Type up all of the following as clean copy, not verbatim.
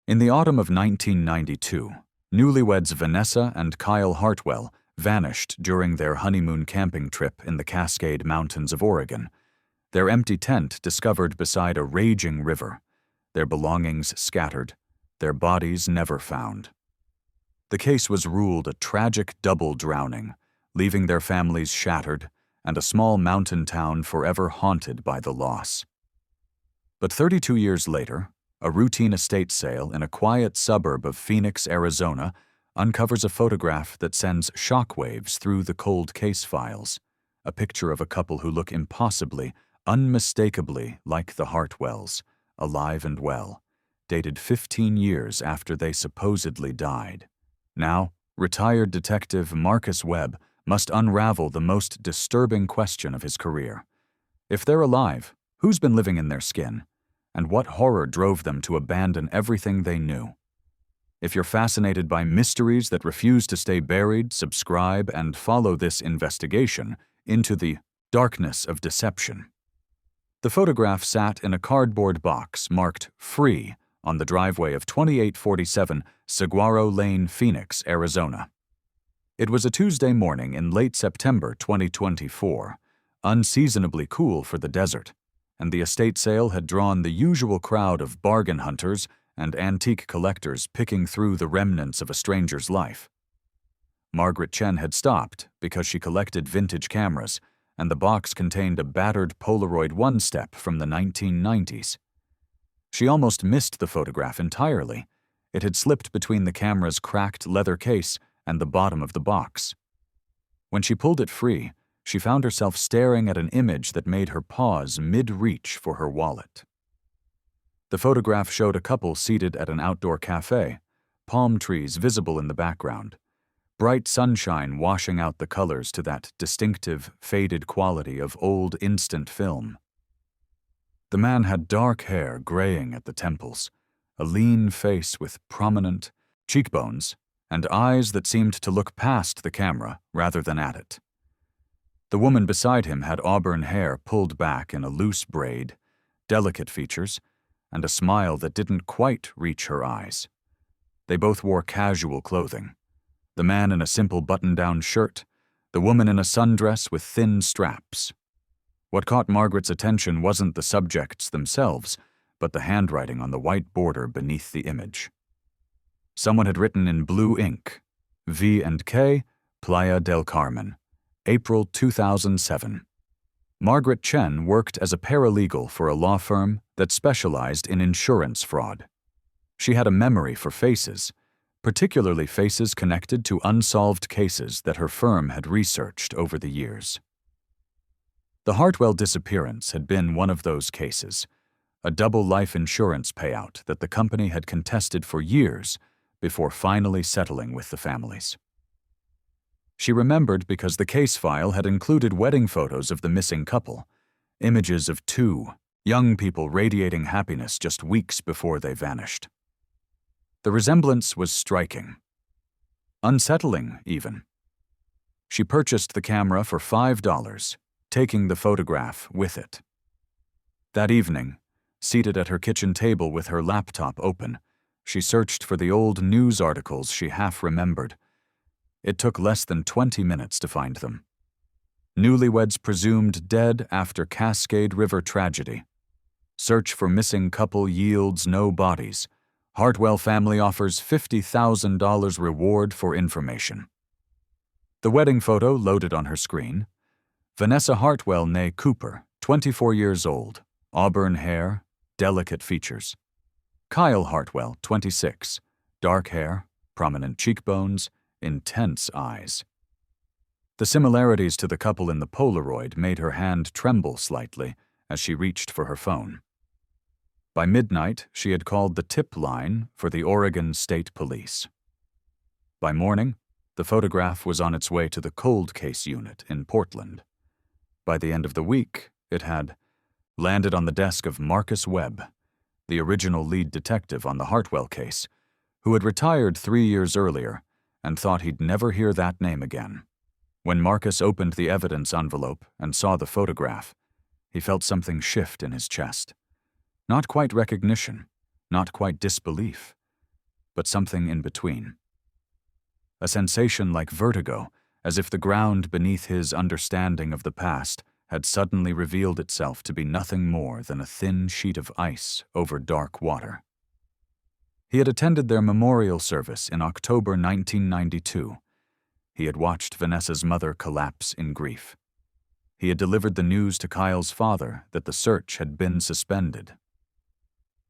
In the autumn of 1992, Newlyweds Vanessa and Kyle Hartwell vanished during their honeymoon camping trip in the Cascade Mountains of Oregon, their empty tent discovered beside a raging river, their belongings scattered, their bodies never found. The case was ruled a tragic double drowning, leaving their families shattered and a small mountain town forever haunted by the loss. But 32 years later, a routine estate sale in a quiet suburb of Phoenix, Arizona, uncovers a photograph that sends shockwaves through the cold case files, a picture of a couple who look impossibly, unmistakably like the Hartwells, alive and well, dated 15 years after they supposedly died. Now, retired detective Marcus Webb must unravel the most disturbing question of his career. If they're alive, who's been living in their skin? And what horror drove them to abandon everything they knew? If you're fascinated by mysteries that refuse to stay buried, subscribe and follow this investigation into the darkness of deception. The photograph sat in a cardboard box marked "Free" on the driveway of 2847 Saguaro Lane, Phoenix, Arizona. It was a Tuesday morning in late September 2024, unseasonably cool for the desert, and the estate sale had drawn the usual crowd of bargain hunters and antique collectors picking through the remnants of a stranger's life. Margaret Chen had stopped because she collected vintage cameras, and the box contained a battered Polaroid one-step from the 1990s. She almost missed the photograph entirely. It had slipped between the camera's cracked leather case and the bottom of the box. When she pulled it free, she found herself staring at an image that made her pause mid-reach for her wallet. The photograph showed a couple seated at an outdoor cafe, palm trees visible in the background, bright sunshine washing out the colors to that distinctive, faded quality of old instant film. The man had dark hair graying at the temples, a lean face with prominent cheekbones, and eyes that seemed to look past the camera rather than at it. The woman beside him had auburn hair pulled back in a loose braid, delicate features, and a smile that didn't quite reach her eyes. They both wore casual clothing, the man in a simple button-down shirt, the woman in a sundress with thin straps. What caught Margaret's attention wasn't the subjects themselves, but the handwriting on the white border beneath the image. Someone had written in blue ink, V&K, Playa del Carmen, April 2007. Margaret Chen worked as a paralegal for a law firm that specialized in insurance fraud. She had a memory for faces, particularly faces connected to unsolved cases that her firm had researched over the years. The Hartwell disappearance had been one of those cases, a double life insurance payout that the company had contested for years before finally settling with the families. She remembered because the case file had included wedding photos of the missing couple, images of two young people radiating happiness just weeks before they vanished. The resemblance was striking. Unsettling, even. She purchased the camera for $5, taking the photograph with it. That evening, seated at her kitchen table with her laptop open, she searched for the old news articles she half remembered. It took less than 20 minutes to find them. Newlyweds presumed dead after Cascade River tragedy. Search for missing couple yields no bodies. Hartwell family offers $50,000 reward for information. The wedding photo loaded on her screen. Vanessa Hartwell née Cooper, 24 years old, auburn hair, delicate features. Kyle Hartwell, 26, dark hair, prominent cheekbones, intense eyes. The similarities to the couple in the Polaroid made her hand tremble slightly as she reached for her phone. By midnight, she had called the tip line for the Oregon State Police. By morning, the photograph was on its way to the cold case unit in Portland. By the end of the week, it had landed on the desk of Marcus Webb, the original lead detective on the Hartwell case, who had retired 3 years earlier and thought he'd never hear that name again. When Marcus opened the evidence envelope and saw the photograph, he felt something shift in his chest. Not quite recognition, not quite disbelief, but something in between. A sensation like vertigo, as if the ground beneath his understanding of the past had suddenly revealed itself to be nothing more than a thin sheet of ice over dark water. He had attended their memorial service in October 1992. He had watched Vanessa's mother collapse in grief. He had delivered the news to Kyle's father that the search had been suspended.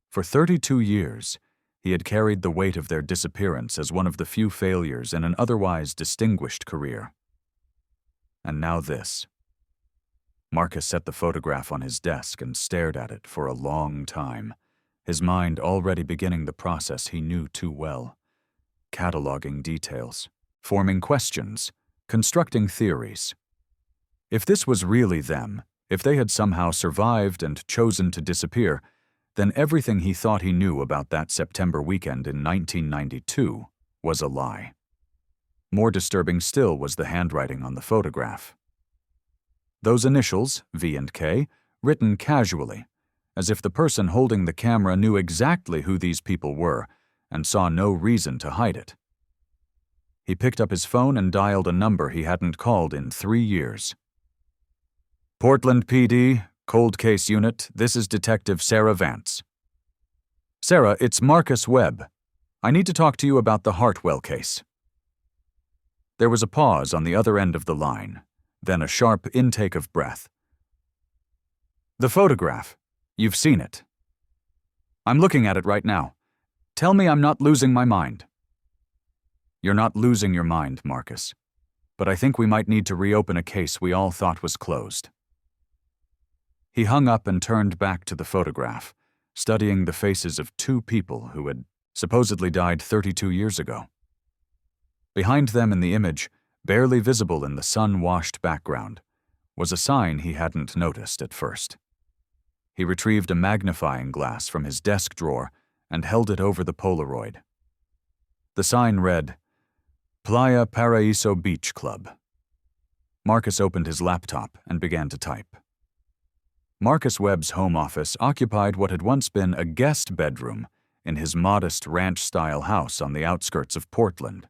For 32 years, he had carried the weight of their disappearance as one of the few failures in an otherwise distinguished career. And now this. Marcus set the photograph on his desk and stared at it for a long time, his mind already beginning the process he knew too well, cataloging details, forming questions, constructing theories. If this was really them, if they had somehow survived and chosen to disappear, then everything he thought he knew about that September weekend in 1992 was a lie. More disturbing still was the handwriting on the photograph. Those initials, V and K, written casually, as if the person holding the camera knew exactly who these people were and saw no reason to hide it. He picked up his phone and dialed a number he hadn't called in 3 years. Portland PD, Cold Case Unit, this is Detective Sarah Vance. Sarah, it's Marcus Webb. I need to talk to you about the Hartwell case. There was a pause on the other end of the line, then a sharp intake of breath. The photograph. You've seen it. I'm looking at it right now. Tell me I'm not losing my mind. You're not losing your mind, Marcus. But I think we might need to reopen a case we all thought was closed. He hung up and turned back to the photograph, studying the faces of 2 people who had supposedly died 32 years ago. Behind them in the image, barely visible in the sun-washed background, was a sign he hadn't noticed at first. He retrieved a magnifying glass from his desk drawer and held it over the Polaroid. The sign read, Playa Paraíso Beach Club. Marcus opened his laptop and began to type. Marcus Webb's home office occupied what had once been a guest bedroom in his modest ranch-style house on the outskirts of Portland.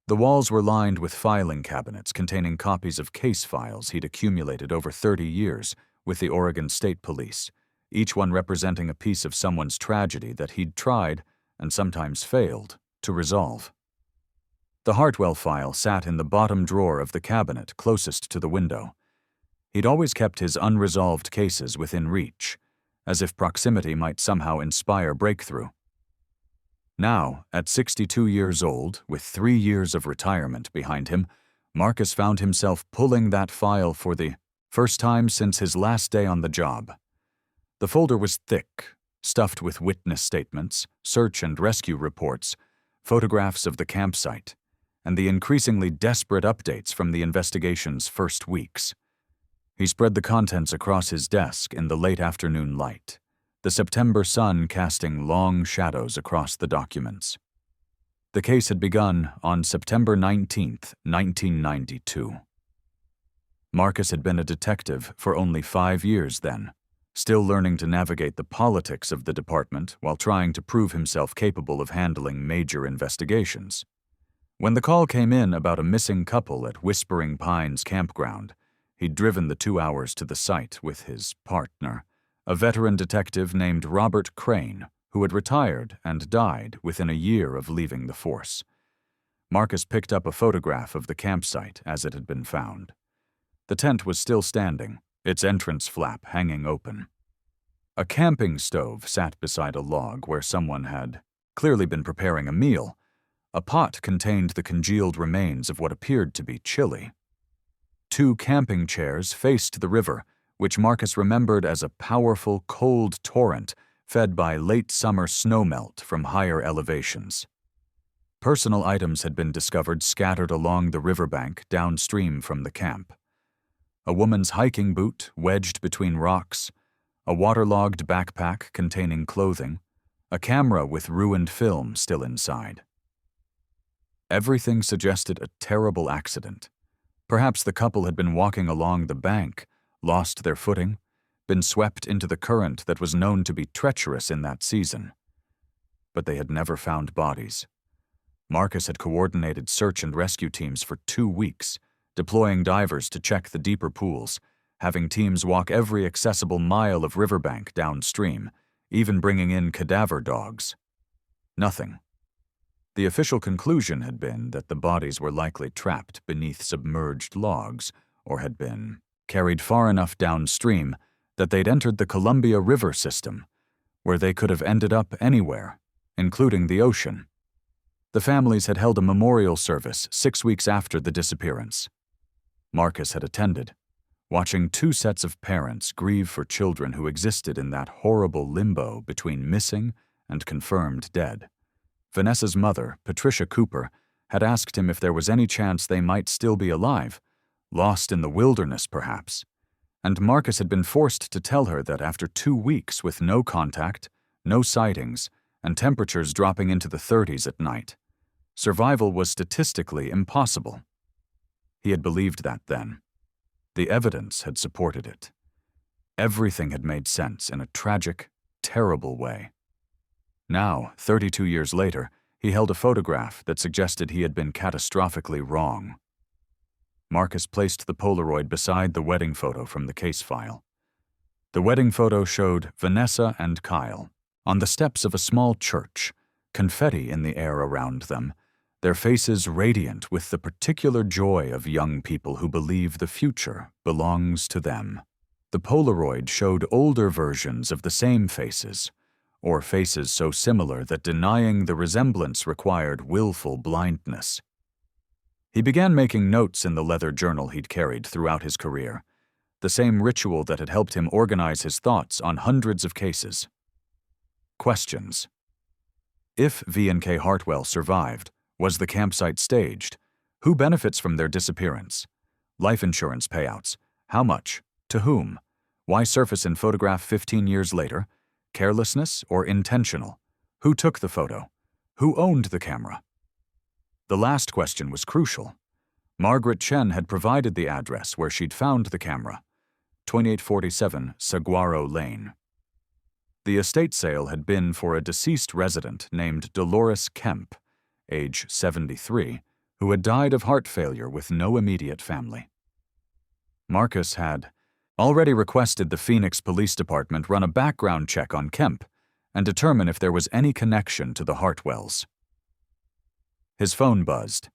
The walls were lined with filing cabinets containing copies of case files he'd accumulated over 30 years with the Oregon State Police, each one representing a piece of someone's tragedy that he'd tried, and sometimes failed, to resolve. The Hartwell file sat in the bottom drawer of the cabinet closest to the window. He'd always kept his unresolved cases within reach, as if proximity might somehow inspire breakthrough. Now, at 62 years old, with 3 years of retirement behind him, Marcus found himself pulling that file for the first time since his last day on the job. The folder was thick, stuffed with witness statements, search and rescue reports, photographs of the campsite, and the increasingly desperate updates from the investigation's first weeks. He spread the contents across his desk in the late afternoon light, the September sun casting long shadows across the documents. The case had begun on September 19, 1992. Marcus had been a detective for only 5 years then, still learning to navigate the politics of the department while trying to prove himself capable of handling major investigations. When the call came in about a missing couple at Whispering Pines campground, he'd driven the 2 hours to the site with his partner, a veteran detective named Robert Crane, who had retired and died within a year of leaving the force. Marcus picked up a photograph of the campsite as it had been found. The tent was still standing, its entrance flap hanging open. A camping stove sat beside a log where someone had clearly been preparing a meal. A pot contained the congealed remains of what appeared to be chili. 2 camping chairs faced the river, which Marcus remembered as a powerful, cold torrent fed by late-summer snowmelt from higher elevations. Personal items had been discovered scattered along the riverbank downstream from the camp. A woman's hiking boot wedged between rocks, a waterlogged backpack containing clothing, a camera with ruined film still inside. Everything suggested a terrible accident. Perhaps the couple had been walking along the bank, lost their footing, been swept into the current that was known to be treacherous in that season. but they had never found bodies. Marcus had coordinated search and rescue teams for 2 weeks, deploying divers to check the deeper pools, having teams walk every accessible mile of riverbank downstream, even bringing in cadaver dogs. Nothing. The official conclusion had been that the bodies were likely trapped beneath submerged logs or had been carried far enough downstream that they'd entered the Columbia River system, where they could have ended up anywhere, including the ocean. The families had held a memorial service 6 weeks after the disappearance. Marcus had attended, watching 2 sets of parents grieve for children who existed in that horrible limbo between missing and confirmed dead. Vanessa's mother, Patricia Cooper, had asked him if there was any chance they might still be alive, lost in the wilderness perhaps, and Marcus had been forced to tell her that after 2 weeks with no contact, no sightings, and temperatures dropping into the 30s at night, survival was statistically impossible. He had believed that then. The evidence had supported it. Everything had made sense in a tragic, terrible way. Now, 32 years later, he held a photograph that suggested he had been catastrophically wrong. Marcus placed the Polaroid beside the wedding photo from the case file. The wedding photo showed Vanessa and Kyle on the steps of a small church, confetti in the air around them, their faces radiant with the particular joy of young people who believe the future belongs to them. The Polaroid showed older versions of the same faces, or faces so similar that denying the resemblance required willful blindness. He began making notes in the leather journal he'd carried throughout his career, the same ritual that had helped him organize his thoughts on hundreds of cases. Questions. If V&K Hartwell survived, was the campsite staged? Who benefits from their disappearance? Life insurance payouts. How much? To whom? Why surface in photograph 15 years later? Carelessness or intentional? Who took the photo? Who owned the camera? The last question was crucial. Margaret Chen had provided the address where she'd found the camera, 2847 Saguaro Lane. The estate sale had been for a deceased resident named Dolores Kemp, age 73, who had died of heart failure with no immediate family. Marcus had already requested the Phoenix Police Department run a background check on Kemp and determine if there was any connection to the Hartwells. His phone buzzed.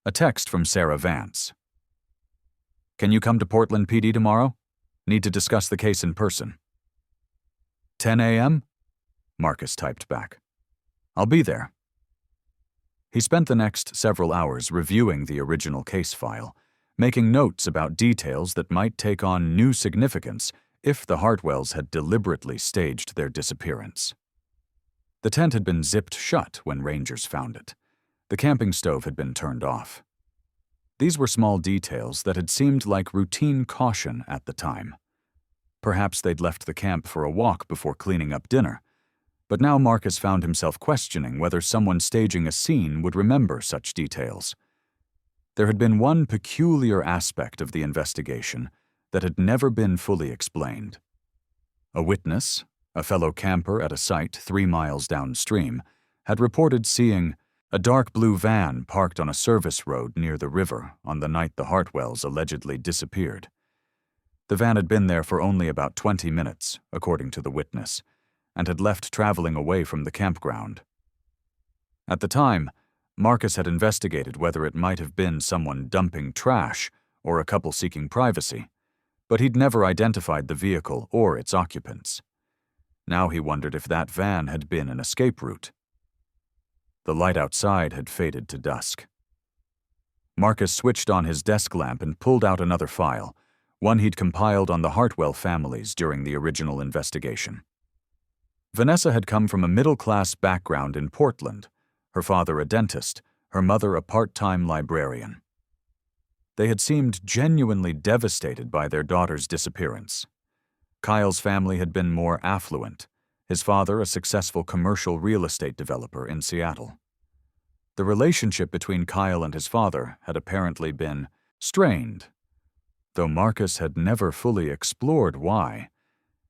A text from Sarah Vance. "Can you come to Portland PD tomorrow? Need to discuss the case in person." 10 a.m.? Marcus typed back. "I'll be there." He spent the next several hours reviewing the original case file, making notes about details that might take on new significance if the Hartwells had deliberately staged their disappearance. The tent had been zipped shut when rangers found it. The camping stove had been turned off. These were small details that had seemed like routine caution at the time. Perhaps they'd left the camp for a walk before cleaning up dinner, but now Marcus found himself questioning whether someone staging a scene would remember such details. There had been one peculiar aspect of the investigation that had never been fully explained. A witness, a fellow camper at a site 3 miles downstream, had reported seeing a dark blue van parked on a service road near the river on the night the Hartwells allegedly disappeared. The van had been there for only about 20 minutes, according to the witness, and had left traveling away from the campground. At the time, Marcus had investigated whether it might have been someone dumping trash or a couple seeking privacy, but he'd never identified the vehicle or its occupants. Now he wondered if that van had been an escape route. The light outside had faded to dusk. Marcus switched on his desk lamp and pulled out another file, one he'd compiled on the Hartwell families during the original investigation. Vanessa had come from a middle-class background in Portland, her father a dentist, her mother a part-time librarian. They had seemed genuinely devastated by their daughter's disappearance. Kyle's family had been more affluent, his father a successful commercial real estate developer in Seattle. The relationship between Kyle and his father had apparently been strained, though Marcus had never fully explored why.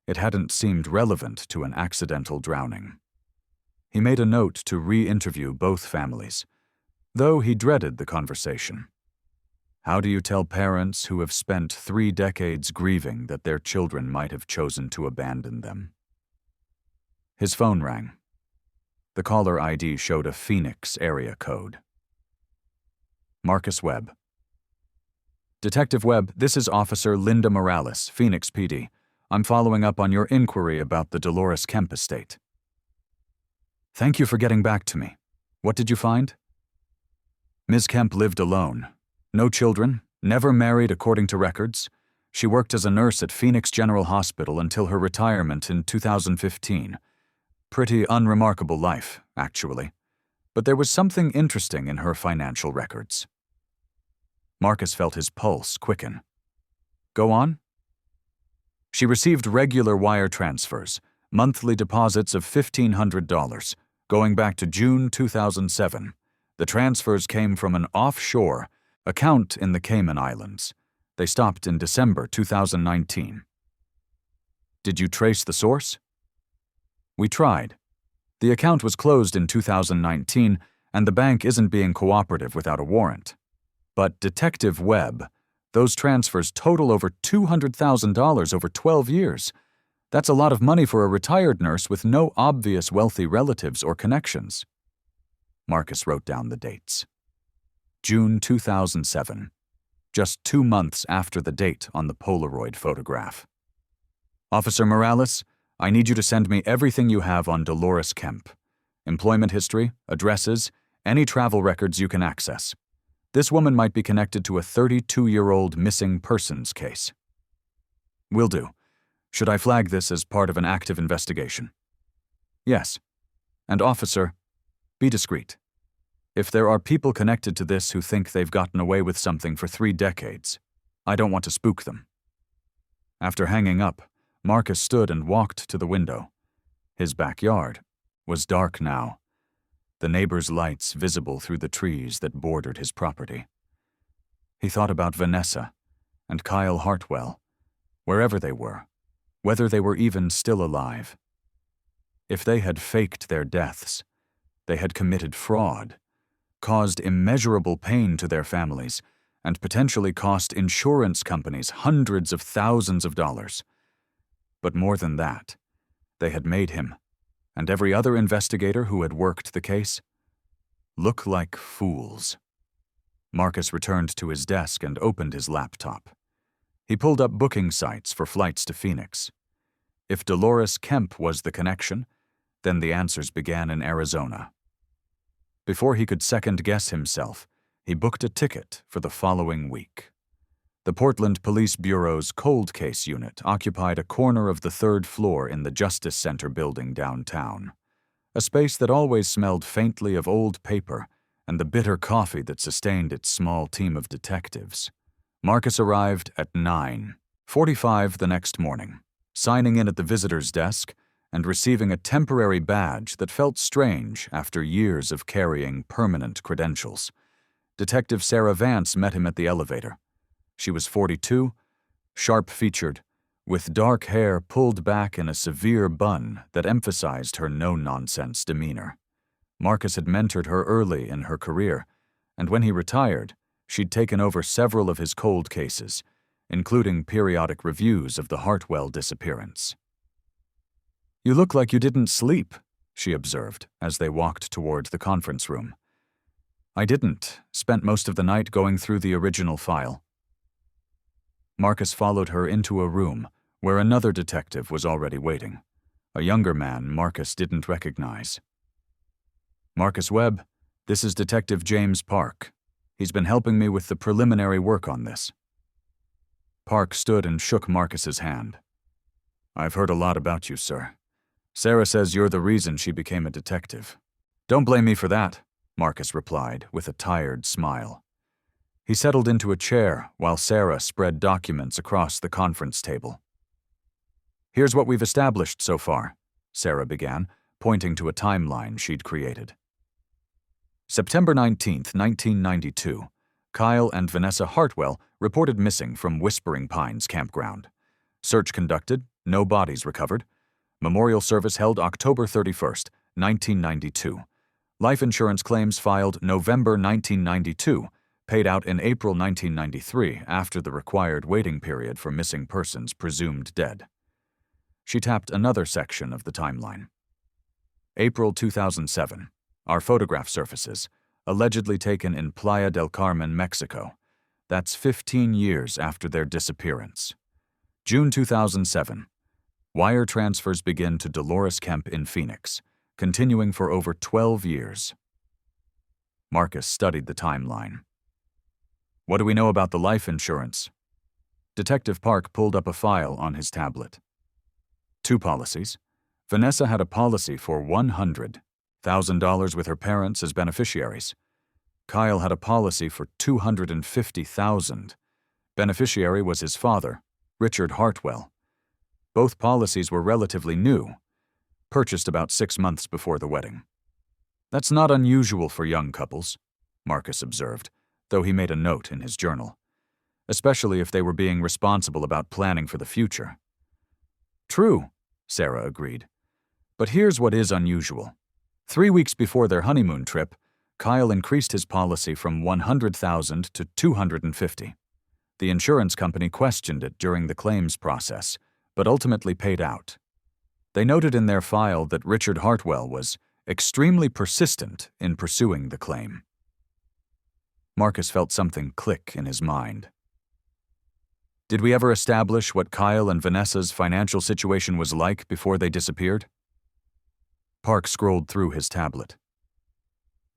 It hadn't seemed relevant to an accidental drowning. He made a note to re-interview both families, though he dreaded the conversation. How do you tell parents who have spent 3 decades grieving that their children might have chosen to abandon them? His phone rang. The caller ID showed a Phoenix area code. Marcus Webb. Detective Webb, this is Officer Linda Morales, Phoenix PD. I'm following up on your inquiry about the Dolores Kemp estate. Thank you for getting back to me. What did you find? Ms. Kemp lived alone. No children, never married according to records. She worked as a nurse at Phoenix General Hospital until her retirement in 2015. Pretty unremarkable life, actually. But there was something interesting in her financial records. Marcus felt his pulse quicken. Go on. She received regular wire transfers, monthly deposits of $1,500, going back to June 2007. The transfers came from an offshore account in the Cayman Islands. They stopped in December 2019. Did you trace the source? We tried. The account was closed in 2019, and the bank isn't being cooperative without a warrant. But Detective Webb, those transfers total over $200,000 over 12 years. That's a lot of money for a retired nurse with no obvious wealthy relatives or connections. Marcus wrote down the dates. June 2007, just 2 months after the date on the Polaroid photograph. Officer Morales, I need you to send me everything you have on Dolores Kemp. Employment history, addresses, any travel records you can access. This woman might be connected to a 32-year-old missing persons case. Will do. Should I flag this as part of an active investigation? Yes. And officer, be discreet. If there are people connected to this who think they've gotten away with something for 3 decades, I don't want to spook them. After hanging up, Marcus stood and walked to the window. His backyard was dark now, the neighbors' lights visible through the trees that bordered his property. He thought about Vanessa and Kyle Hartwell, wherever they were, whether they were even still alive. If they had faked their deaths, they had committed fraud, caused immeasurable pain to their families, and potentially cost insurance companies hundreds of thousands of dollars. But more than that, they had made him, and every other investigator who had worked the case, look like fools. Marcus returned to his desk and opened his laptop. He pulled up booking sites for flights to Phoenix. If Dolores Kemp was the connection, then the answers began in Arizona. Before he could second-guess himself, he booked a ticket for the following week. The Portland Police Bureau's cold case unit occupied a corner of the 3rd floor in the Justice Center building downtown, a space that always smelled faintly of old paper and the bitter coffee that sustained its small team of detectives. Marcus arrived at 9:45 the next morning, signing in at the visitor's desk and receiving a temporary badge that felt strange after years of carrying permanent credentials. Detective Sarah Vance met him at the elevator. She was 42, sharp-featured, with dark hair pulled back in a severe bun that emphasized her no-nonsense demeanor. Marcus had mentored her early in her career, and when he retired, she'd taken over several of his cold cases, including periodic reviews of the Hartwell disappearance. You look like you didn't sleep, she observed as they walked toward the conference room. I didn't. Spent most of the night going through the original file. Marcus followed her into a room where another detective was already waiting, a younger man Marcus didn't recognize. Marcus Webb, this is Detective James Park. He's been helping me with the preliminary work on this. Park stood and shook Marcus's hand. I've heard a lot about you, sir. Sarah says you're the reason she became a detective. Don't blame me for that, Marcus replied with a tired smile. He settled into a chair while Sarah spread documents across the conference table. Here's what we've established so far, Sarah began, pointing to a timeline she'd created. September 19, 1992, Kyle and Vanessa Hartwell reported missing from Whispering Pines campground. Search conducted, no bodies recovered. Memorial service held October 31st, 1992. Life insurance claims filed November 1992, paid out in April 1993 after the required waiting period for missing persons presumed dead. She tapped another section of the timeline. April 2007. Our photograph surfaces, allegedly taken in Playa del Carmen, Mexico. That's 15 years after their disappearance. June 2007. Wire transfers begin to Dolores Kemp in Phoenix, continuing for over 12 years. Marcus studied the timeline. What do we know about the life insurance? Detective Park pulled up a file on his tablet. 2 policies. Vanessa had a policy for $100,000 with her parents as beneficiaries. Kyle had a policy for $250,000. Beneficiary was his father, Richard Hartwell. Both policies were relatively new, purchased about 6 months before the wedding. That's not unusual for young couples, Marcus observed, though he made a note in his journal, especially if they were being responsible about planning for the future. True, Sarah agreed. But here's what is unusual. 3 weeks before their honeymoon trip, Kyle increased his policy from $100,000 to $250,000. The insurance company questioned it during the claims process, but ultimately paid out. They noted in their file that Richard Hartwell was extremely persistent in pursuing the claim. Marcus felt something click in his mind. Did we ever establish what Kyle and Vanessa's financial situation was like before they disappeared? Park scrolled through his tablet.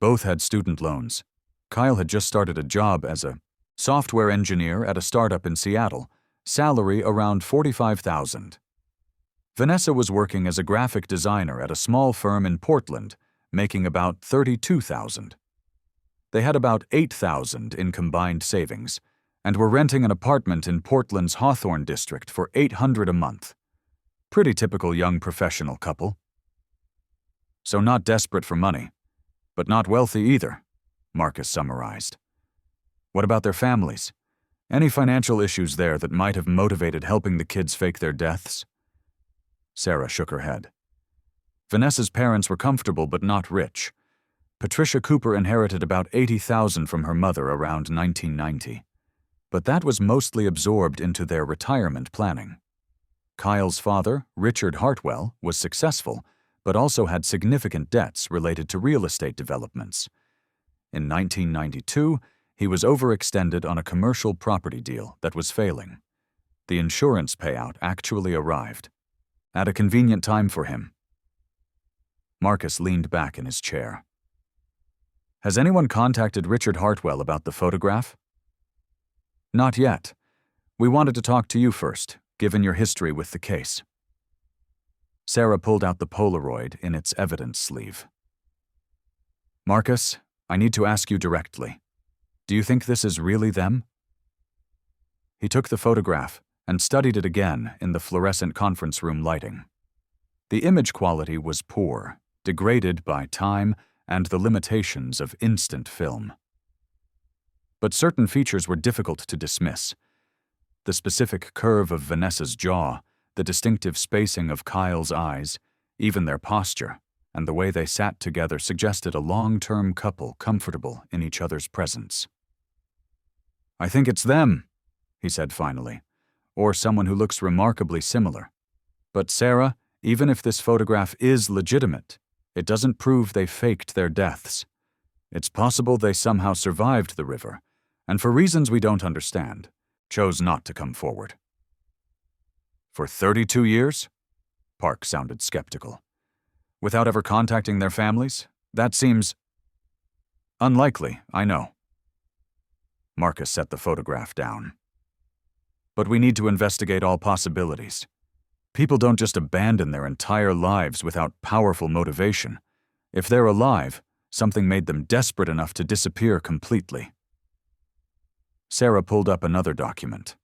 Both had student loans. Kyle had just started a job as a software engineer at a startup in Seattle, salary around $45,000. Vanessa was working as a graphic designer at a small firm in Portland, making about $32,000. They had about $8,000 in combined savings, and were renting an apartment in Portland's Hawthorne district for $800 a month. Pretty typical young professional couple. So not desperate for money, but not wealthy either, Marcus summarized. What about their families? Any financial issues there that might have motivated helping the kids fake their deaths? Sarah shook her head. Vanessa's parents were comfortable but not rich. Patricia Cooper inherited about $80,000 from her mother around 1990. But that was mostly absorbed into their retirement planning. Kyle's father, Richard Hartwell, was successful, but also had significant debts related to real estate developments. In 1992, he was overextended on a commercial property deal that was failing. The insurance payout actually arrived, at a convenient time for him. Marcus leaned back in his chair. Has anyone contacted Richard Hartwell about the photograph? Not yet. We wanted to talk to you first, given your history with the case. Sarah pulled out the Polaroid in its evidence sleeve. Marcus, I need to ask you directly. Do you think this is really them? He took the photograph and studied it again in the fluorescent conference room lighting. The image quality was poor, degraded by time and the limitations of instant film. But certain features were difficult to dismiss. The specific curve of Vanessa's jaw, the distinctive spacing of Kyle's eyes, even their posture, and the way they sat together suggested a long-term couple comfortable in each other's presence. I think it's them, he said finally, or someone who looks remarkably similar. But Sarah, even if this photograph is legitimate, it doesn't prove they faked their deaths. It's possible they somehow survived the river, and for reasons we don't understand, chose not to come forward. For 32 years? Park sounded skeptical. Without ever contacting their families? That seems unlikely, I know. Marcus set the photograph down. But we need to investigate all possibilities. People don't just abandon their entire lives without powerful motivation. If they're alive, something made them desperate enough to disappear completely. Sarah pulled up another document.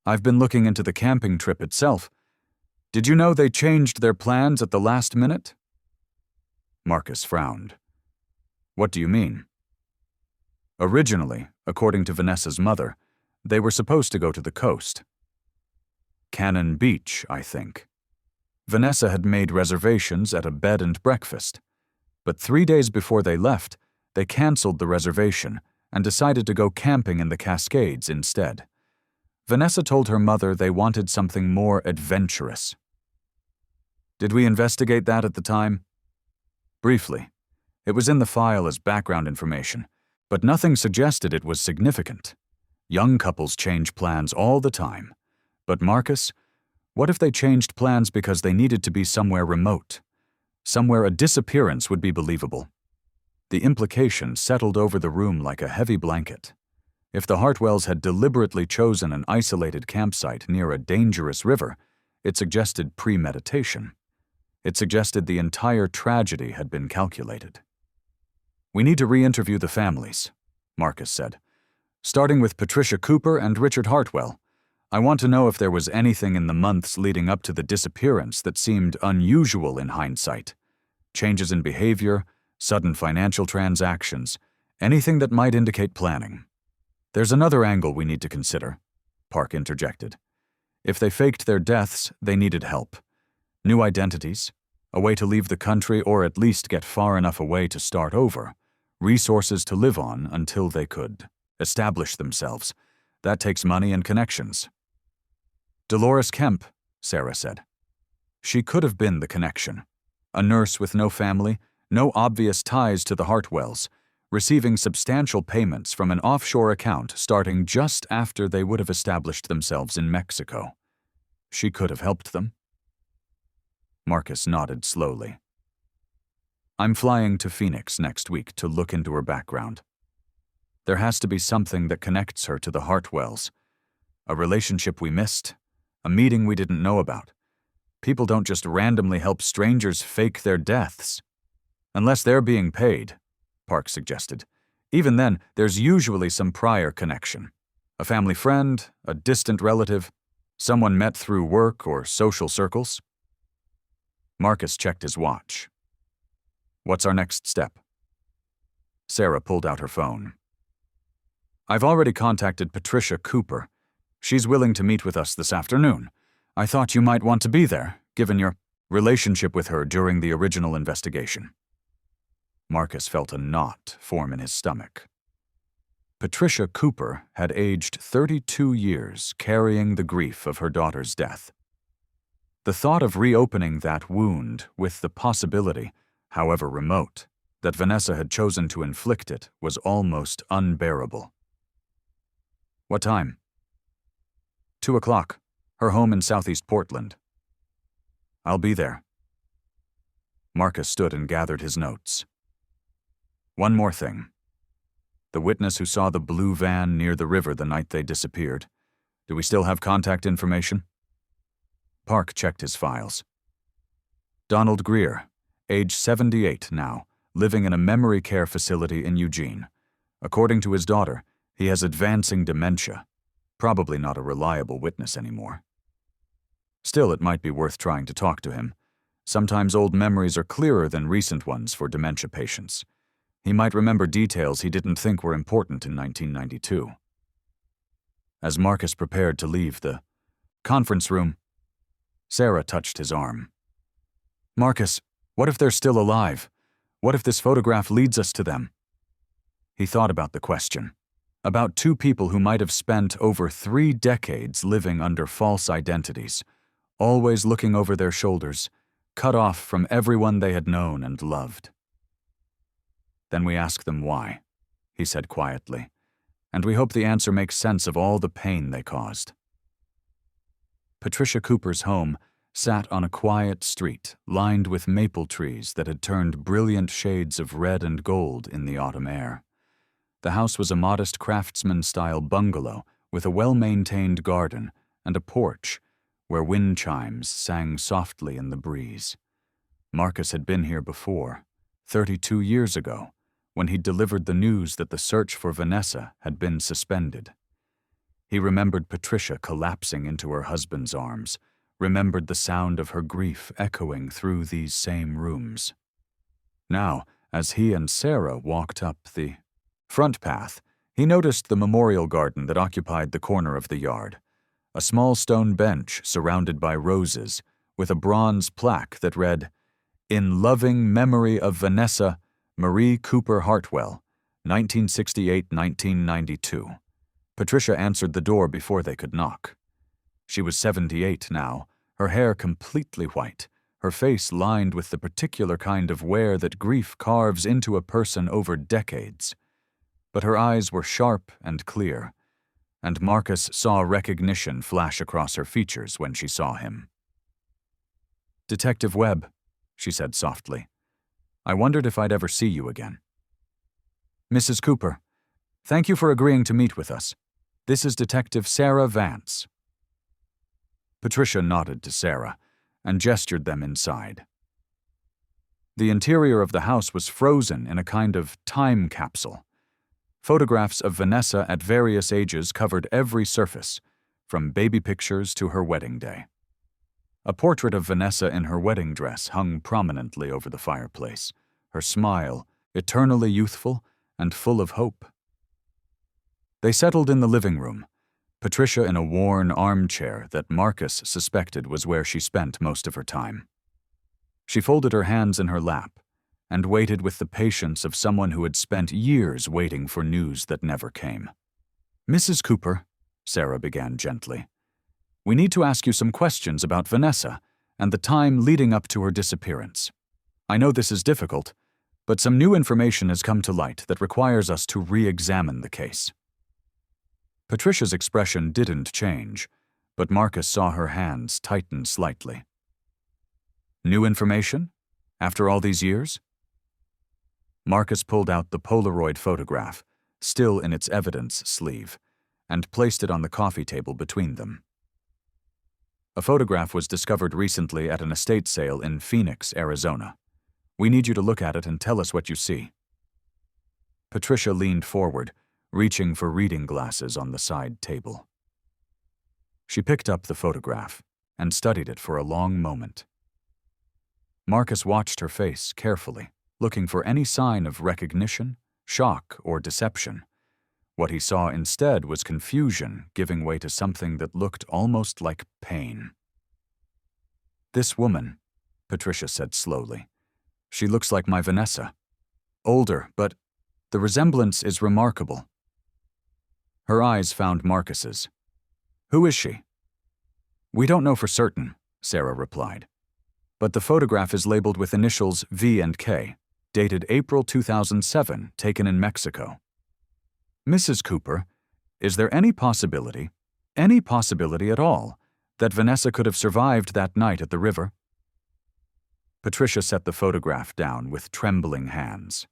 I've been looking into the camping trip itself. Did you know they changed their plans at the last minute? Marcus frowned. What do you mean? Originally, according to Vanessa's mother, they were supposed to go to the coast. Cannon Beach, I think. Vanessa had made reservations at a bed and breakfast, but 3 days before they left, they canceled the reservation and decided to go camping in the Cascades instead. Vanessa told her mother they wanted something more adventurous. Did we investigate that at the time? Briefly. It was in the file as background information, but nothing suggested it was significant. Young couples change plans all the time. But Marcus, what if they changed plans because they needed to be somewhere remote? Somewhere a disappearance would be believable. The implication settled over the room like a heavy blanket. If the Hartwells had deliberately chosen an isolated campsite near a dangerous river, it suggested premeditation. It suggested the entire tragedy had been calculated. We need to re-interview the families, Marcus said. Starting with Patricia Cooper and Richard Hartwell. I want to know if there was anything in the months leading up to the disappearance that seemed unusual in hindsight. Changes in behavior, sudden financial transactions, anything that might indicate planning. There's another angle we need to consider, Park interjected. If they faked their deaths, they needed help. New identities, a way to leave the country or at least get far enough away to start over, resources to live on until they could establish themselves. That takes money and connections. Dolores Kemp, Sarah said. She could have been the connection. A nurse with no family, no obvious ties to the Hartwells, receiving substantial payments from an offshore account starting just after they would have established themselves in Mexico. She could have helped them. Marcus nodded slowly. I'm flying to Phoenix next week to look into her background. There has to be something that connects her to the Hartwells. A relationship we missed, a meeting we didn't know about. People don't just randomly help strangers fake their deaths. Unless they're being paid, Park suggested. Even then, there's usually some prior connection. A family friend, a distant relative, someone met through work or social circles. Marcus checked his watch. What's our next step? Sarah pulled out her phone. I've already contacted Patricia Cooper. She's willing to meet with us this afternoon. I thought you might want to be there, given your relationship with her during the original investigation. Marcus felt a knot form in his stomach. Patricia Cooper had aged 32 years carrying the grief of her daughter's death. The thought of reopening that wound with the possibility, however remote, that Vanessa had chosen to inflict it was almost unbearable. What time? 2 o'clock. Her home in southeast Portland. I'll be there. Marcus stood and gathered his notes. One more thing. The witness who saw the blue van near the river the night they disappeared. Do we still have contact information? Park checked his files. Donald Greer, age 78 now, living in a memory care facility in Eugene. According to his daughter, he has advancing dementia. Probably not a reliable witness anymore. Still, it might be worth trying to talk to him. Sometimes old memories are clearer than recent ones for dementia patients. He might remember details he didn't think were important in 1992. As Marcus prepared to leave the conference room, Sarah touched his arm. Marcus, what if they're still alive? What if this photograph leads us to them? He thought about the question. About two people who might have spent over 3 decades living under false identities, always looking over their shoulders, cut off from everyone they had known and loved. Then we ask them why, he said quietly, and we hope the answer makes sense of all the pain they caused. Patricia Cooper's home sat on a quiet street lined with maple trees that had turned brilliant shades of red and gold in the autumn air. The house was a modest craftsman-style bungalow with a well-maintained garden and a porch where wind chimes sang softly in the breeze. Marcus had been here before, 32 years ago, when he delivered the news that the search for Vanessa had been suspended. He remembered Patricia collapsing into her husband's arms, remembered the sound of her grief echoing through these same rooms. Now, as he and Sarah walked up the front path, he noticed the memorial garden that occupied the corner of the yard. A small stone bench surrounded by roses, with a bronze plaque that read, "In loving memory of Vanessa, Marie Cooper Hartwell, 1968–1992. Patricia answered the door before they could knock. She was 78 now, her hair completely white, her face lined with the particular kind of wear that grief carves into a person over decades. But her eyes were sharp and clear, and Marcus saw recognition flash across her features when she saw him. "Detective Webb," she said softly. "I wondered if I'd ever see you again." "Mrs. Cooper, thank you for agreeing to meet with us. This is Detective Sarah Vance." Patricia nodded to Sarah and gestured them inside. The interior of the house was frozen in a kind of time capsule. Photographs of Vanessa at various ages covered every surface, from baby pictures to her wedding day. A portrait of Vanessa in her wedding dress hung prominently over the fireplace, her smile eternally youthful and full of hope. They settled in the living room, Patricia in a worn armchair that Marcus suspected was where she spent most of her time. She folded her hands in her lap and waited with the patience of someone who had spent years waiting for news that never came. "Mrs. Cooper," Sarah began gently, "we need to ask you some questions about Vanessa and the time leading up to her disappearance. I know this is difficult, but some new information has come to light that requires us to re-examine the case." Patricia's expression didn't change, but Marcus saw her hands tighten slightly. "New information? After all these years?" Marcus pulled out the Polaroid photograph, still in its evidence sleeve, and placed it on the coffee table between them. "A photograph was discovered recently at an estate sale in Phoenix, Arizona. We need you to look at it and tell us what you see." Patricia leaned forward, reaching for reading glasses on the side table. She picked up the photograph and studied it for a long moment. Marcus watched her face carefully, looking for any sign of recognition, shock, or deception. What he saw instead was confusion giving way to something that looked almost like pain. "This woman," Patricia said slowly, "she looks like my Vanessa. Older, but the resemblance is remarkable." Her eyes found Marcus's. "Who is she?" "We don't know for certain," Sarah replied. "But the photograph is labeled with initials V and K, dated April 2007, taken in Mexico. Mrs. Cooper, is there any possibility at all, that Vanessa could have survived that night at the river?" Patricia set the photograph down with trembling hands.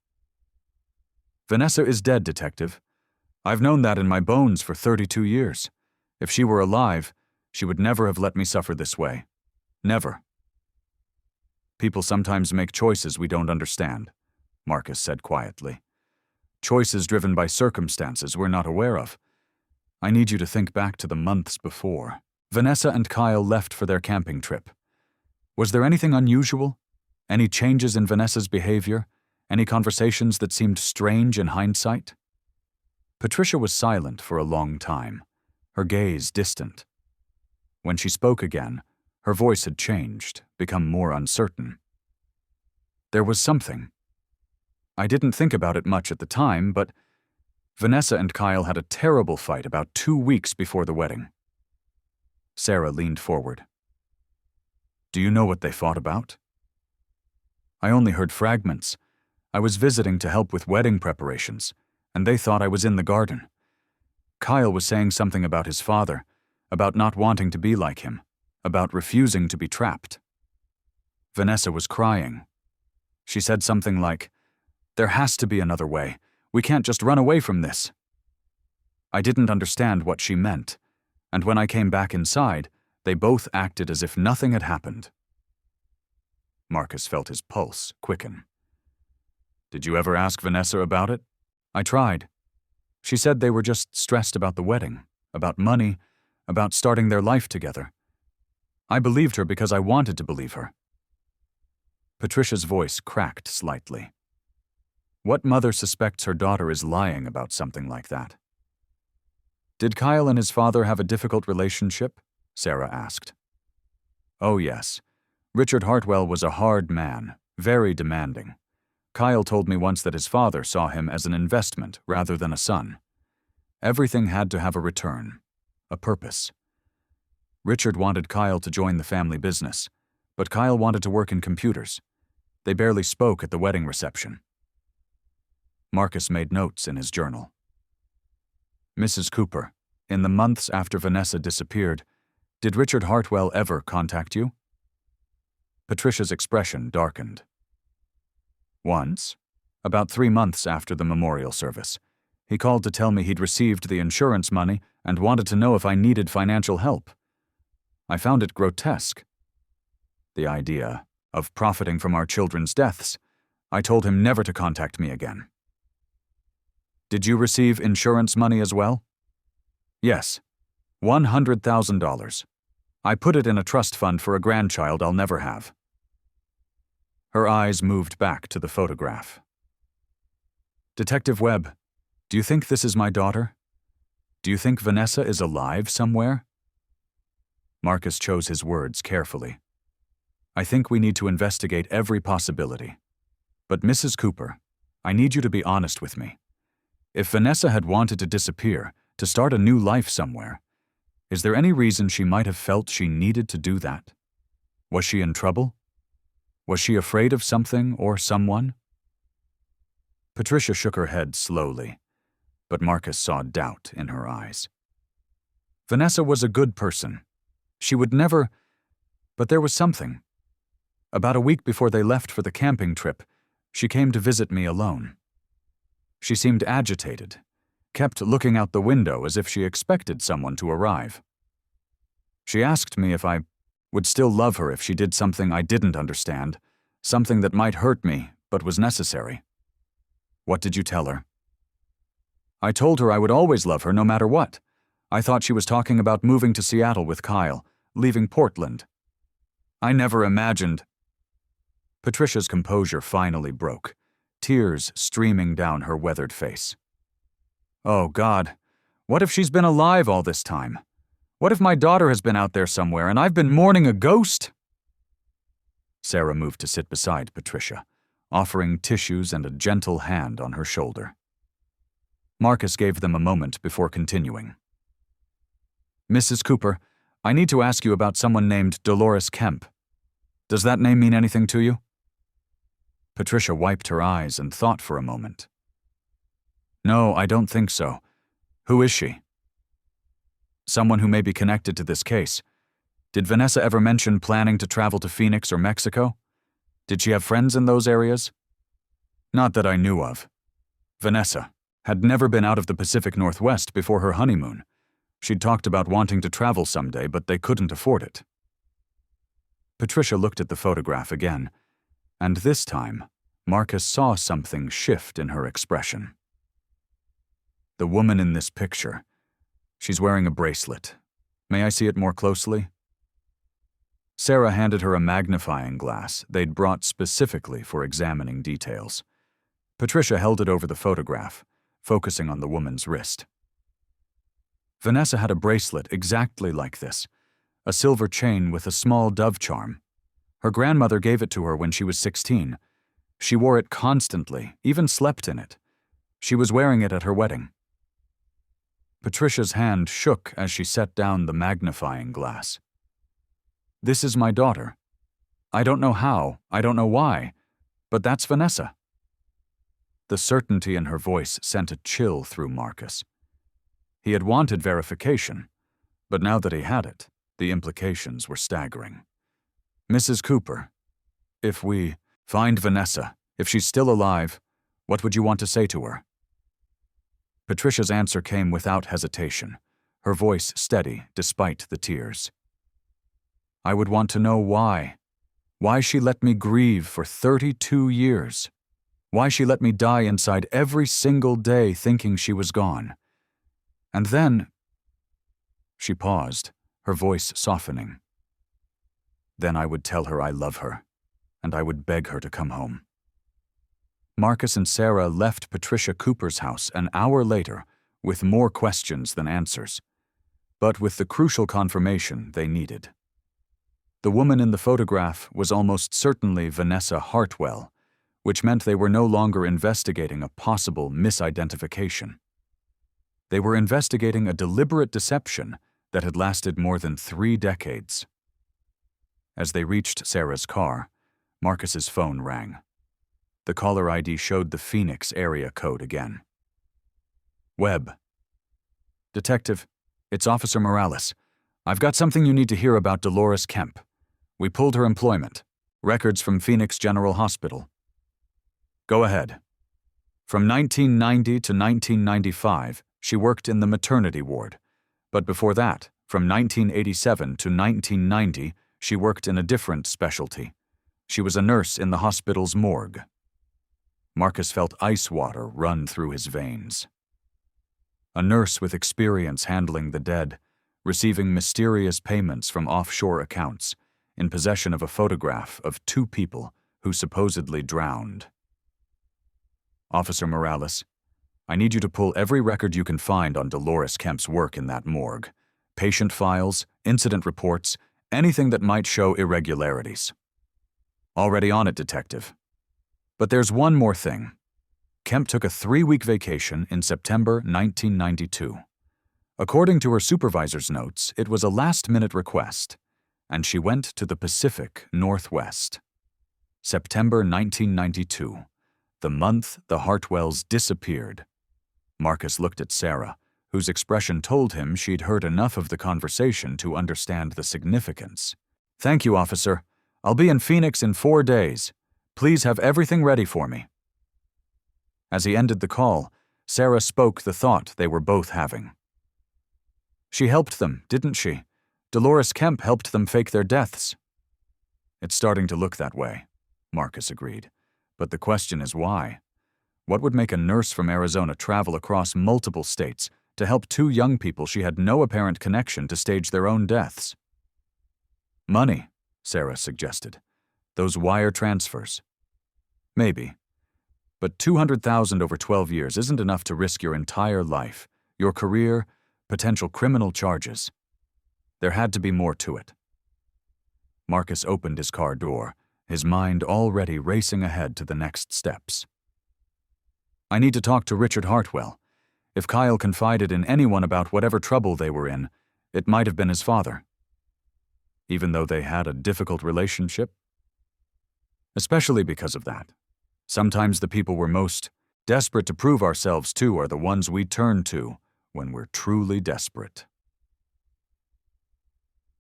"Vanessa is dead, Detective. I've known that in my bones for 32 years. If she were alive, she would never have let me suffer this way. Never." "People sometimes make choices we don't understand," Marcus said quietly. "Choices driven by circumstances we're not aware of. I need you to think back to the months before Vanessa and Kyle left for their camping trip. Was there anything unusual? Any changes in Vanessa's behavior? Any conversations that seemed strange in hindsight?" Patricia was silent for a long time, her gaze distant. When she spoke again, her voice had changed, become more uncertain. "There was something. I didn't think about it much at the time, but Vanessa and Kyle had a terrible fight about 2 weeks before the wedding." Sarah leaned forward. "Do you know what they fought about?" "I only heard fragments. I was visiting to help with wedding preparations, and they thought I was in the garden. Kyle was saying something about his father, about not wanting to be like him, about refusing to be trapped. Vanessa was crying. She said something like, 'There has to be another way. We can't just run away from this.' I didn't understand what she meant, and when I came back inside, they both acted as if nothing had happened." Marcus felt his pulse quicken. "Did you ever ask Vanessa about it?" "I tried. She said they were just stressed about the wedding, about money, about starting their life together. I believed her because I wanted to believe her." Patricia's voice cracked slightly. What mother suspects her daughter is lying about something like that? "Did Kyle and his father have a difficult relationship?" Sarah asked. "Oh yes, Richard Hartwell was a hard man, very demanding. Kyle told me once that his father saw him as an investment rather than a son. Everything had to have a return, a purpose. Richard wanted Kyle to join the family business, but Kyle wanted to work in computers. They barely spoke at the wedding reception. Marcus made notes in his journal. Mrs. Cooper, in the months after Vanessa disappeared, did Richard Hartwell ever contact you? Patricia's expression darkened. Once, about 3 months after the memorial service, he called to tell me he'd received the insurance money and wanted to know if I needed financial help. I found it grotesque. The idea of profiting from our children's deaths. I told him never to contact me again. Did you receive insurance money as well? Yes, $100,000. I put it in a trust fund for a grandchild I'll never have. Her eyes moved back to the photograph. Detective Webb, do you think this is my daughter? Do you think Vanessa is alive somewhere? Marcus chose his words carefully. I think we need to investigate every possibility. But Mrs. Cooper, I need you to be honest with me. If Vanessa had wanted to disappear, to start a new life somewhere, is there any reason she might have felt she needed to do that? Was she in trouble? Was she afraid of something or someone? Patricia shook her head slowly, but Marcus saw doubt in her eyes. Vanessa was a good person. She would never, but there was something. About a week before they left for the camping trip, she came to visit me alone. She seemed agitated, kept looking out the window as if she expected someone to arrive. She asked me if I would still love her if she did something I didn't understand, something that might hurt me but was necessary. What did you tell her? I told her I would always love her no matter what. I thought she was talking about moving to Seattle with Kyle, leaving Portland. I never imagined. Patricia's composure finally broke, tears streaming down her weathered face. Oh, God, what if she's been alive all this time? What if my daughter has been out there somewhere and I've been mourning a ghost? Sarah moved to sit beside Patricia, offering tissues and a gentle hand on her shoulder. Marcus gave them a moment before continuing. Mrs. Cooper, I need to ask you about someone named Dolores Kemp. Does that name mean anything to you? Patricia wiped her eyes and thought for a moment. No, I don't think so. Who is she? Someone who may be connected to this case. Did Vanessa ever mention planning to travel to Phoenix or Mexico? Did she have friends in those areas? Not that I knew of. Vanessa had never been out of the Pacific Northwest before her honeymoon. She'd talked about wanting to travel someday, but they couldn't afford it. Patricia looked at the photograph again, and this time, Marcus saw something shift in her expression. The woman in this picture, she's wearing a bracelet. May I see it more closely? Sarah handed her a magnifying glass they'd brought specifically for examining details. Patricia held it over the photograph, focusing on the woman's wrist. Vanessa had a bracelet exactly like this, a silver chain with a small dove charm. Her grandmother gave it to her when she was 16. She wore it constantly, even slept in it. She was wearing it at her wedding. Patricia's hand shook as she set down the magnifying glass. This is my daughter. I don't know how, I don't know why, but that's Vanessa. The certainty in her voice sent a chill through Marcus. He had wanted verification, but now that he had it, the implications were staggering. Mrs. Cooper, if we find Vanessa, if she's still alive, what would you want to say to her? Patricia's answer came without hesitation, her voice steady despite the tears. I would want to know why she let me grieve for 32 years, why she let me die inside every single day thinking she was gone. And then, she paused, her voice softening. Then I would tell her I love her, and I would beg her to come home. Marcus and Sarah left Patricia Cooper's house an hour later with more questions than answers, but with the crucial confirmation they needed. The woman in the photograph was almost certainly Vanessa Hartwell, which meant they were no longer investigating a possible misidentification. They were investigating a deliberate deception that had lasted more than 3 decades. As they reached Sarah's car, Marcus's phone rang. The caller ID showed the Phoenix area code again. Webb. Detective, it's Officer Morales. I've got something you need to hear about Dolores Kemp. We pulled her employment. Records from Phoenix General Hospital. Go ahead. From 1990 to 1995, she worked in the maternity ward. But before that, from 1987 to 1990, she worked in a different specialty. She was a nurse in the hospital's morgue. Marcus felt ice water run through his veins. A nurse with experience handling the dead, receiving mysterious payments from offshore accounts, in possession of a photograph of 2 people who supposedly drowned. Officer Morales, I need you to pull every record you can find on Dolores Kemp's work in that morgue. Patient files, incident reports, anything that might show irregularities. Already on it, Detective. But there's one more thing. Kemp took a 3-week vacation in September 1992. According to her supervisor's notes, it was a last-minute request, and she went to the Pacific Northwest. September 1992, the month the Hartwells disappeared. Marcus looked at Sarah, whose expression told him she'd heard enough of the conversation to understand the significance. Thank you, officer. I'll be in Phoenix in 4 days. Please have everything ready for me. As he ended the call, Sarah spoke the thought they were both having. She helped them, didn't she? Dolores Kemp helped them fake their deaths. It's starting to look that way, Marcus agreed. But the question is why? What would make a nurse from Arizona travel across multiple states to help 2 young people she had no apparent connection to stage their own deaths? Money, Sarah suggested. Those wire transfers. Maybe. But $200,000 over 12 years isn't enough to risk your entire life, your career, potential criminal charges. There had to be more to it. Marcus opened his car door, his mind already racing ahead to the next steps. I need to talk to Richard Hartwell. If Kyle confided in anyone about whatever trouble they were in, it might have been his father. Even though they had a difficult relationship? Especially because of that. Sometimes the people we're most desperate to prove ourselves to are the ones we turn to when we're truly desperate.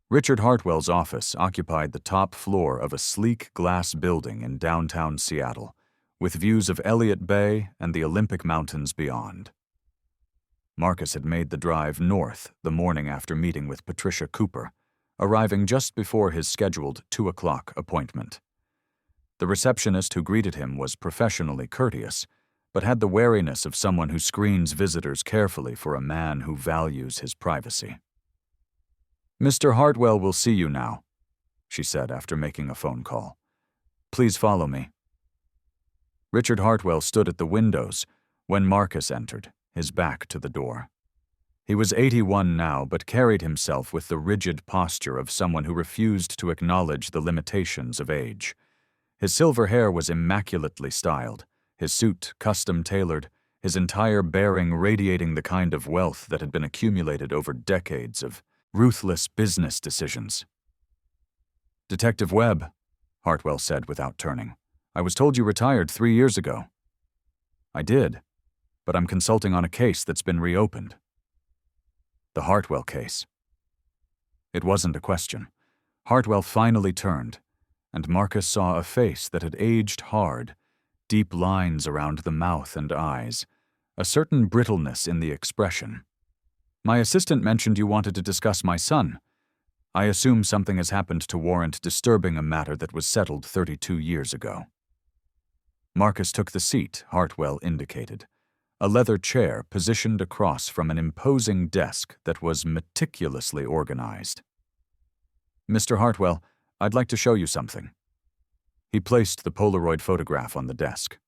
Richard Hartwell's office occupied the top floor of a sleek glass building in downtown Seattle, with views of Elliott Bay and the Olympic Mountains beyond. Marcus had made the drive north the morning after meeting with Patricia Cooper, arriving just before his scheduled 2 o'clock appointment. The receptionist who greeted him was professionally courteous, but had the wariness of someone who screens visitors carefully for a man who values his privacy. Mr. Hartwell will see you now, she said after making a phone call. Please follow me. Richard Hartwell stood at the windows when Marcus entered, his back to the door. He was 81 now, but carried himself with the rigid posture of someone who refused to acknowledge the limitations of age. His silver hair was immaculately styled, his suit custom-tailored, his entire bearing radiating the kind of wealth that had been accumulated over decades of ruthless business decisions. Detective Webb, Hartwell said without turning. I was told you retired 3 years ago. I did, but I'm consulting on a case that's been reopened. The Hartwell case. It wasn't a question. Hartwell finally turned, and Marcus saw a face that had aged hard, deep lines around the mouth and eyes, a certain brittleness in the expression. My assistant mentioned you wanted to discuss my son. I assume something has happened to warrant disturbing a matter that was settled 32 years ago. Marcus took the seat Hartwell indicated, a leather chair positioned across from an imposing desk that was meticulously organized. Mr. Hartwell, I'd like to show you something. He placed the Polaroid photograph on the desk.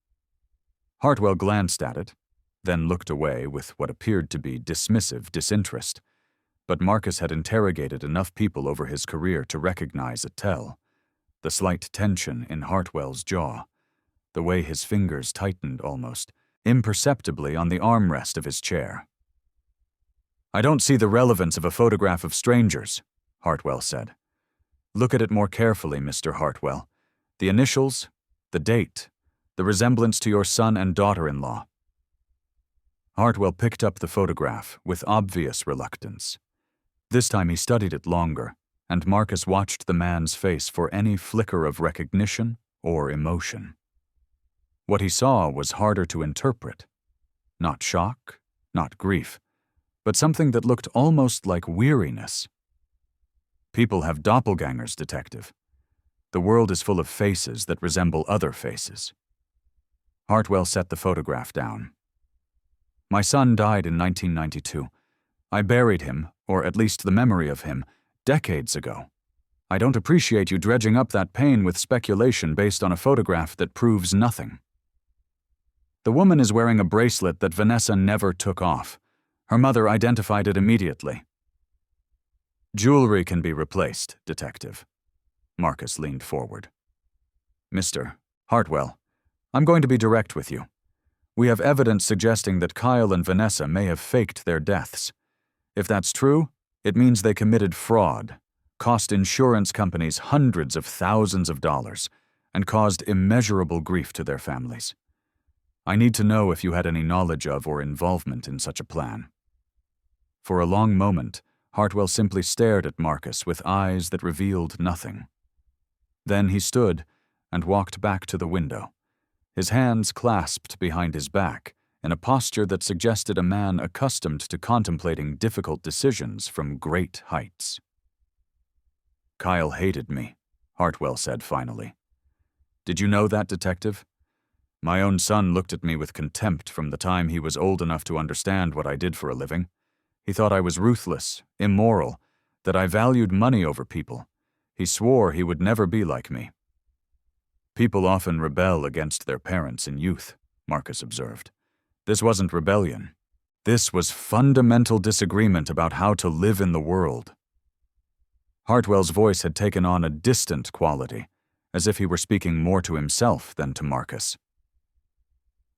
Hartwell glanced at it, then looked away with what appeared to be dismissive disinterest. But Marcus had interrogated enough people over his career to recognize a tell. The slight tension in Hartwell's jaw, the way his fingers tightened almost imperceptibly on the armrest of his chair. "I don't see the relevance of a photograph of strangers," Hartwell said. "Look at it more carefully, Mr. Hartwell. The initials, the date, the resemblance to your son and daughter-in-law." Hartwell picked up the photograph with obvious reluctance. This time he studied it longer, and Marcus watched the man's face for any flicker of recognition or emotion. What he saw was harder to interpret. Not shock, not grief, but something that looked almost like weariness. People have doppelgangers, Detective. The world is full of faces that resemble other faces. Hartwell set the photograph down. "My son died in 1992. I buried him, or at least the memory of him, decades ago. I don't appreciate you dredging up that pain with speculation based on a photograph that proves nothing." The woman is wearing a bracelet that Vanessa never took off. Her mother identified it immediately. "Jewelry can be replaced, Detective." Marcus leaned forward. "Mr. Hartwell, I'm going to be direct with you. We have evidence suggesting that Kyle and Vanessa may have faked their deaths. If that's true, it means they committed fraud, cost insurance companies hundreds of thousands of dollars, and caused immeasurable grief to their families. I need to know if you had any knowledge of or involvement in such a plan." For a long moment, Hartwell simply stared at Marcus with eyes that revealed nothing. Then he stood and walked back to the window, his hands clasped behind his back in a posture that suggested a man accustomed to contemplating difficult decisions from great heights. "Kyle hated me," Hartwell said finally. "Did you know that, Detective? My own son looked at me with contempt from the time he was old enough to understand what I did for a living. He thought I was ruthless, immoral, that I valued money over people. He swore he would never be like me." "People often rebel against their parents in youth," Marcus observed. "This wasn't rebellion. This was fundamental disagreement about how to live in the world." Hartwell's voice had taken on a distant quality, as if he were speaking more to himself than to Marcus.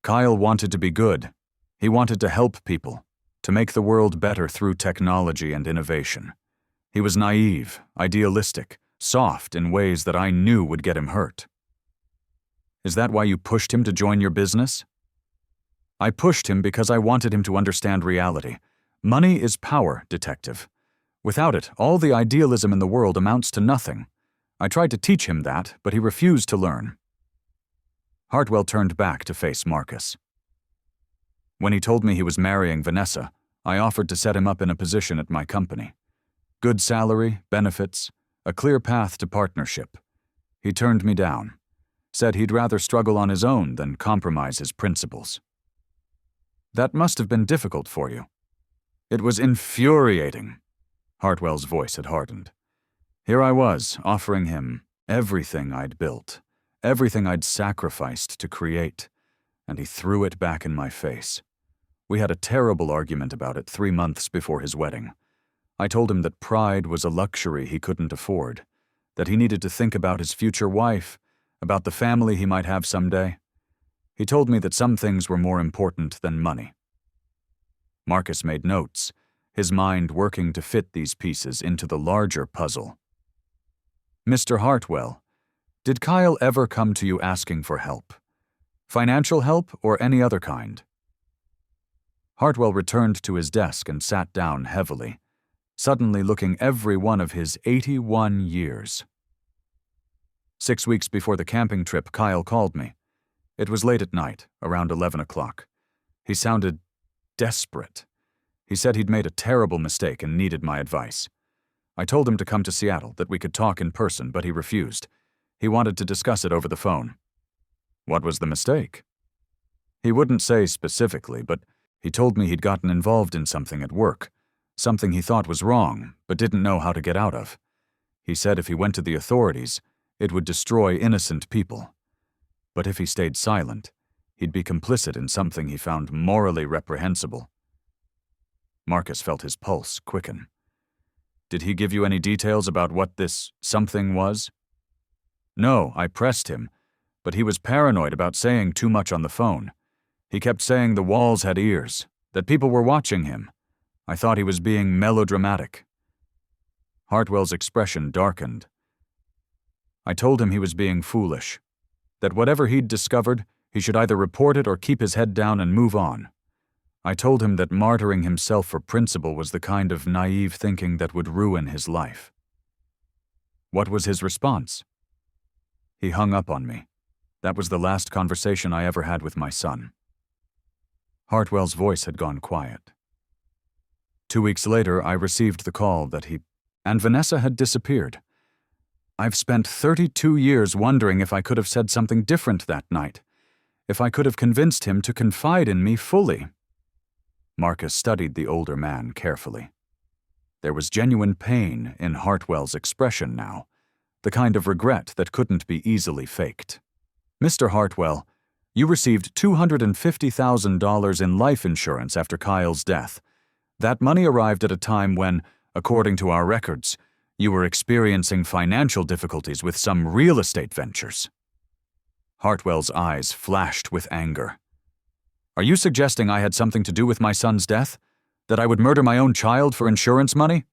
"Kyle wanted to be good. He wanted to help people, to make the world better through technology and innovation. He was naive, idealistic, soft in ways that I knew would get him hurt." "Is that why you pushed him to join your business?" "I pushed him because I wanted him to understand reality. Money is power, Detective. Without it, all the idealism in the world amounts to nothing. I tried to teach him that, but he refused to learn." Hartwell turned back to face Marcus. "When he told me he was marrying Vanessa, I offered to set him up in a position at my company. Good salary, benefits, a clear path to partnership. He turned me down, said he'd rather struggle on his own than compromise his principles." "That must have been difficult for you." "It was infuriating." Hartwell's voice had hardened. "Here I was, offering him everything I'd built, everything I'd sacrificed to create, and he threw it back in my face. We had a terrible argument about it 3 months before his wedding. I told him that pride was a luxury he couldn't afford, that he needed to think about his future wife, about the family he might have someday. He told me that some things were more important than money." Marcus made notes, his mind working to fit these pieces into the larger puzzle. "Mr. Hartwell, did Kyle ever come to you asking for help? Financial help or any other kind?" Hartwell returned to his desk and sat down heavily, suddenly looking every one of his 81 years. 6 weeks before the camping trip, Kyle called me. It was late at night, around 11 o'clock. He sounded desperate. He said he'd made a terrible mistake and needed my advice. I told him to come to Seattle, that we could talk in person, but he refused. He wanted to discuss it over the phone. "What was the mistake?" "He wouldn't say specifically, but he told me he'd gotten involved in something at work, something he thought was wrong, but didn't know how to get out of. He said if he went to the authorities, it would destroy innocent people. But if he stayed silent, he'd be complicit in something he found morally reprehensible." Marcus felt his pulse quicken. Did he give you any details about what this something was? No, I pressed him, but he was paranoid about saying too much on the phone. He kept saying the walls had ears, that people were watching him. I thought he was being melodramatic. Hartwell's expression darkened. I told him he was being foolish, that whatever he'd discovered, he should either report it or keep his head down and move on. I told him that martyring himself for principle was the kind of naive thinking that would ruin his life. What was his response? He hung up on me. That was the last conversation I ever had with my son. Hartwell's voice had gone quiet. 2 weeks later, I received the call that he and Vanessa had disappeared. I've spent 32 years wondering if I could have said something different that night, if I could have convinced him to confide in me fully. Marcus studied the older man carefully. There was genuine pain in Hartwell's expression now, the kind of regret that couldn't be easily faked. Mr. Hartwell, you received $250,000 in life insurance after Kyle's death. That money arrived at a time when, according to our records, you were experiencing financial difficulties with some real estate ventures. Hartwell's eyes flashed with anger. Are you suggesting I had something to do with my son's death? That I would murder my own child for insurance money?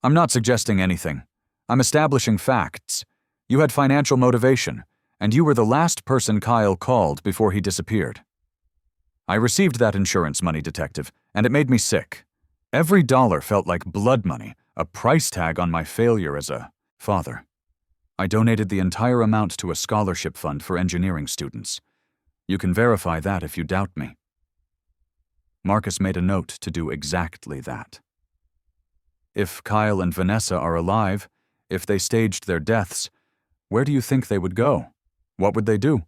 I'm not suggesting anything. I'm establishing facts. You had financial motivation, and you were the last person Kyle called before he disappeared. I received that insurance money, Detective, and it made me sick. Every dollar felt like blood money, a price tag on my failure as a father. I donated the entire amount to a scholarship fund for engineering students. You can verify that if you doubt me. Marcus made a note to do exactly that. If Kyle and Vanessa are alive, if they staged their deaths, where do you think they would go? What would they do?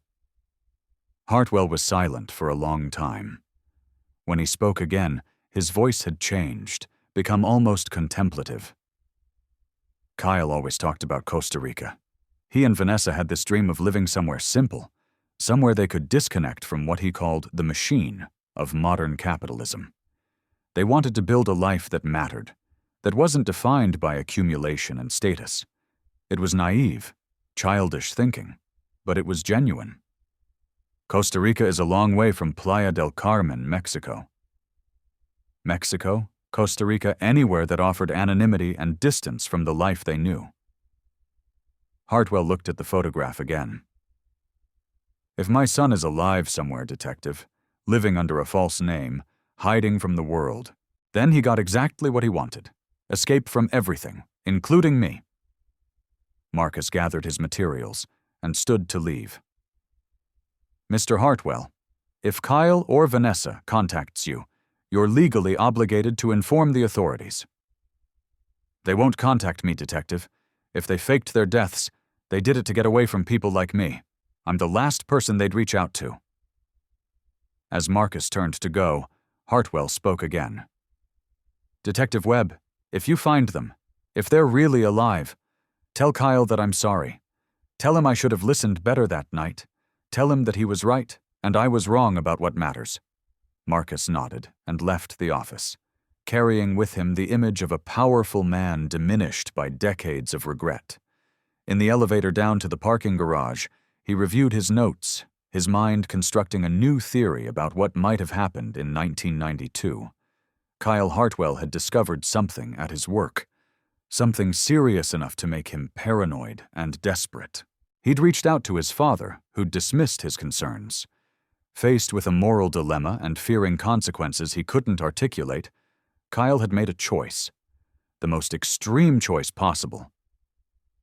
Hartwell was silent for a long time. When he spoke again, his voice had changed, become almost contemplative. Kyle always talked about Costa Rica. He and Vanessa had this dream of living somewhere simple, somewhere they could disconnect from what he called the machine of modern capitalism. They wanted to build a life that mattered, that wasn't defined by accumulation and status. It was naive, childish thinking, but it was genuine. Costa Rica is a long way from Playa del Carmen, Mexico. Mexico, Costa Rica, anywhere that offered anonymity and distance from the life they knew. Hartwell looked at the photograph again. If my son is alive somewhere, Detective, living under a false name, hiding from the world, then he got exactly what he wanted. Escape from everything, including me. Marcus gathered his materials and stood to leave. Mr. Hartwell, if Kyle or Vanessa contacts you, you're legally obligated to inform the authorities. They won't contact me, Detective. If they faked their deaths, they did it to get away from people like me. I'm the last person they'd reach out to. As Marcus turned to go, Hartwell spoke again. Detective Webb, if you find them, if they're really alive, tell Kyle that I'm sorry. Tell him I should have listened better that night. Tell him that he was right, and I was wrong about what matters. Marcus nodded and left the office, carrying with him the image of a powerful man diminished by decades of regret. In the elevator down to the parking garage, he reviewed his notes, his mind constructing a new theory about what might have happened in 1992. Kyle Hartwell had discovered something at his work, something serious enough to make him paranoid and desperate. He'd reached out to his father, who'd dismissed his concerns. Faced with a moral dilemma and fearing consequences he couldn't articulate, Kyle had made a choice, the most extreme choice possible.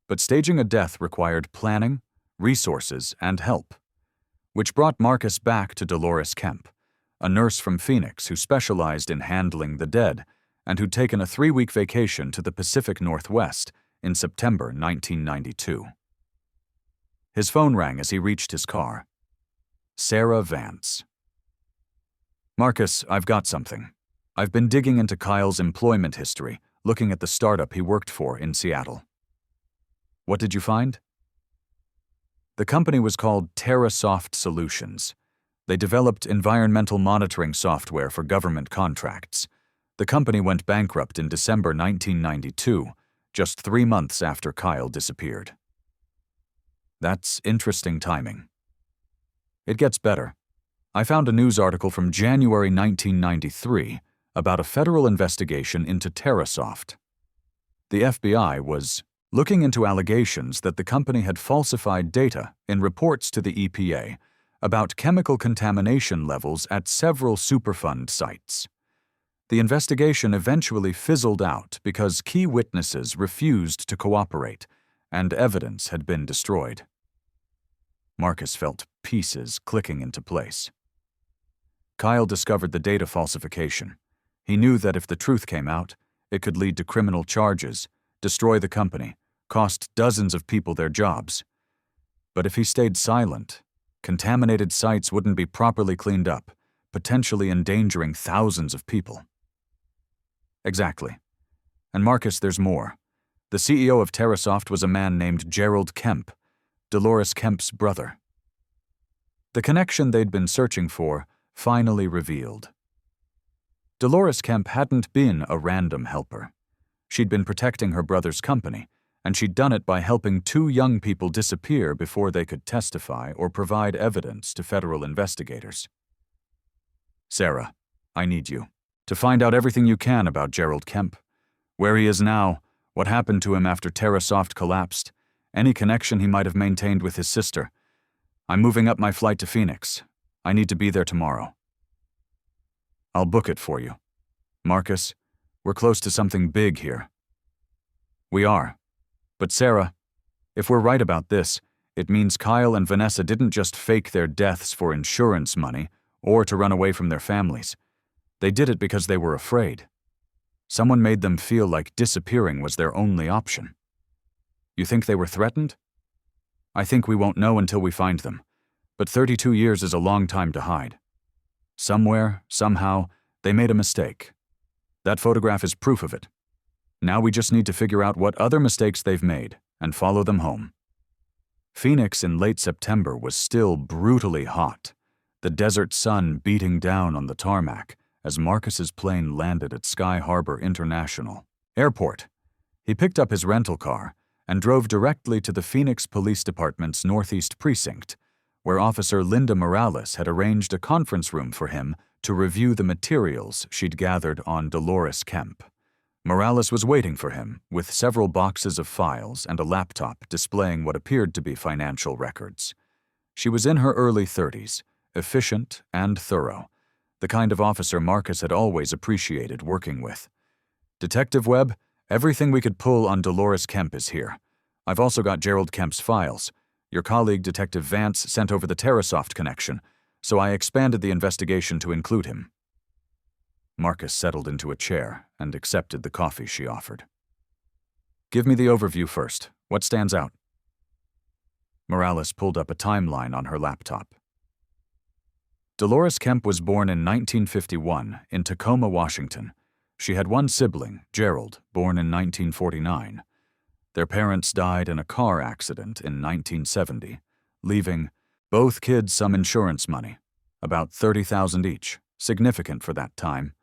But staging a death required planning, resources, and help, which brought Marcus back to Dolores Kemp, a nurse from Phoenix who specialized in handling the dead and who'd taken a 3-week vacation to the Pacific Northwest in September 1992. His phone rang as he reached his car. Sarah Vance. Marcus, I've got something. I've been digging into Kyle's employment history, looking at the startup he worked for in Seattle. What did you find? The company was called TerraSoft Solutions. They developed environmental monitoring software for government contracts. The company went bankrupt in December 1992, just 3 months after Kyle disappeared. That's interesting timing. It gets better. I found a news article from January 1993 about a federal investigation into TerraSoft. The FBI was looking into allegations that the company had falsified data in reports to the EPA about chemical contamination levels at several Superfund sites. The investigation eventually fizzled out because key witnesses refused to cooperate, and evidence had been destroyed. Marcus felt pieces clicking into place. Kyle discovered the data falsification. He knew that if the truth came out, it could lead to criminal charges, destroy the company, cost dozens of people their jobs. But if he stayed silent, contaminated sites wouldn't be properly cleaned up, potentially endangering thousands of people. Exactly. And Marcus, there's more. The CEO of TerraSoft was a man named Gerald Kemp, Dolores Kemp's brother. The connection they'd been searching for finally revealed. Dolores Kemp hadn't been a random helper. She'd been protecting her brother's company, and she'd done it by helping 2 young people disappear before they could testify or provide evidence to federal investigators. Sarah, I need you to find out everything you can about Gerald Kemp. Where he is now, what happened to him after TerraSoft collapsed, any connection he might have maintained with his sister. I'm moving up my flight to Phoenix. I need to be there tomorrow. I'll book it for you. Marcus, we're close to something big here. We are. But Sarah, if we're right about this, it means Kyle and Vanessa didn't just fake their deaths for insurance money or to run away from their families. They did it because they were afraid. Someone made them feel like disappearing was their only option. You think they were threatened? I think we won't know until we find them, but 32 years is a long time to hide. Somewhere, somehow, they made a mistake. That photograph is proof of it. Now we just need to figure out what other mistakes they've made and follow them home. Phoenix in late September was still brutally hot, the desert sun beating down on the tarmac as Marcus's plane landed at Sky Harbor International Airport. He picked up his rental car and drove directly to the Phoenix Police Department's Northeast Precinct, where Officer Linda Morales had arranged a conference room for him to review the materials she'd gathered on Dolores Kemp. Morales was waiting for him with several boxes of files and a laptop displaying what appeared to be financial records. She was in her early 30s, efficient and thorough, the kind of officer Marcus had always appreciated working with. Detective Webb, everything we could pull on Dolores Kemp is here. I've also got Gerald Kemp's files. Your colleague, Detective Vance, sent over the TerraSoft connection, so I expanded the investigation to include him. Marcus settled into a chair and accepted the coffee she offered. Give me the overview first. What stands out? Morales pulled up a timeline on her laptop. Dolores Kemp was born in 1951 in Tacoma, Washington. She had 1 sibling, Gerald, born in 1949. Their parents died in a car accident in 1970, leaving both kids some insurance money, about $30,000 each, significant for that time.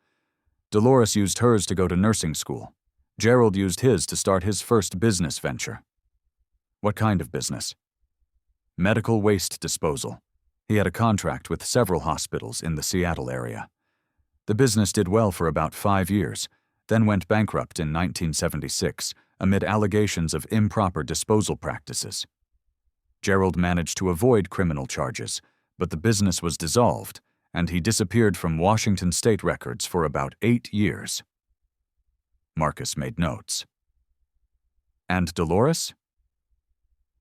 Dolores used hers to go to nursing school. Gerald used his to start his first business venture. What kind of business? Medical waste disposal. He had a contract with several hospitals in the Seattle area. The business did well for about 5 years, then went bankrupt in 1976 amid allegations of improper disposal practices. Gerald managed to avoid criminal charges, but the business was dissolved, and he disappeared from Washington state records for about 8 years. Marcus made notes. And Dolores?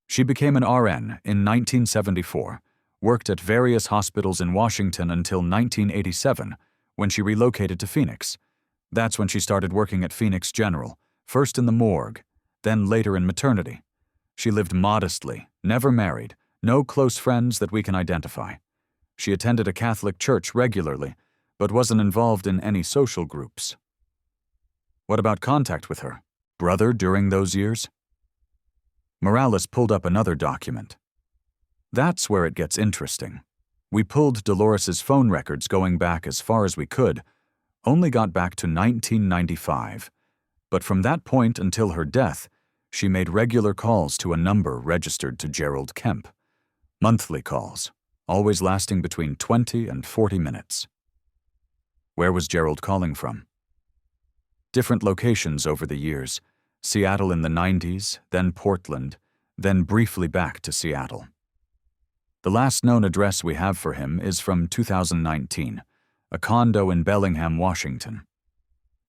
She became an RN in 1974, worked at various hospitals in Washington until 1987, when she relocated to Phoenix. That's when she started working at Phoenix General, first in the morgue, then later in maternity. She lived modestly, never married, no close friends that we can identify. She attended a Catholic church regularly, but wasn't involved in any social groups. What about contact with her brother during those years? Morales pulled up another document. That's where it gets interesting. We pulled Dolores's phone records going back as far as we could. only got back to 1995, but from that point until her death, she made regular calls to a number registered to Gerald Kemp. Monthly calls, always lasting between 20 and 40 minutes. Where was Gerald calling from? Different locations over the years. Seattle in the 90s, then Portland, then briefly back to Seattle. The last known address we have for him is from 2019, a condo in Bellingham, Washington.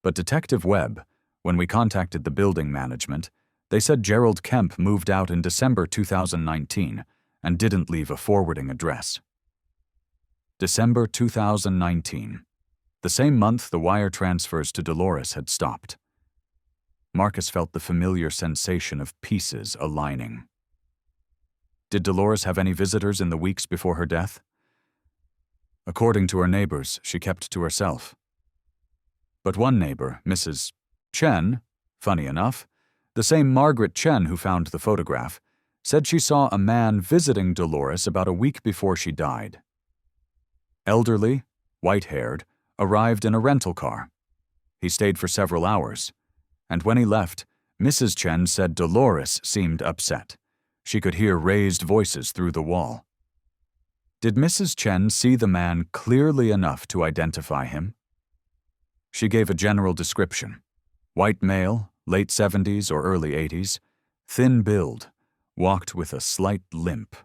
But Detective Webb, when we contacted the building management, they said Gerald Kemp moved out in December 2019 and didn't leave a forwarding address. December 2019, the same month the wire transfers to Dolores had stopped. Marcus felt the familiar sensation of pieces aligning. Did Dolores have any visitors in the weeks before her death? According to her neighbors, she kept to herself. But one neighbor, Mrs. Chen, funny enough, the same Margaret Chen who found the photograph, said she saw a man visiting Dolores about a week before she died. Elderly, white-haired, arrived in a rental car. He stayed for several hours, and when he left, Mrs. Chen said Dolores seemed upset. She could hear raised voices through the wall. Did Mrs. Chen see the man clearly enough to identify him? She gave a general description. White male, late 70s or early 80s, thin build, walked with a slight limp.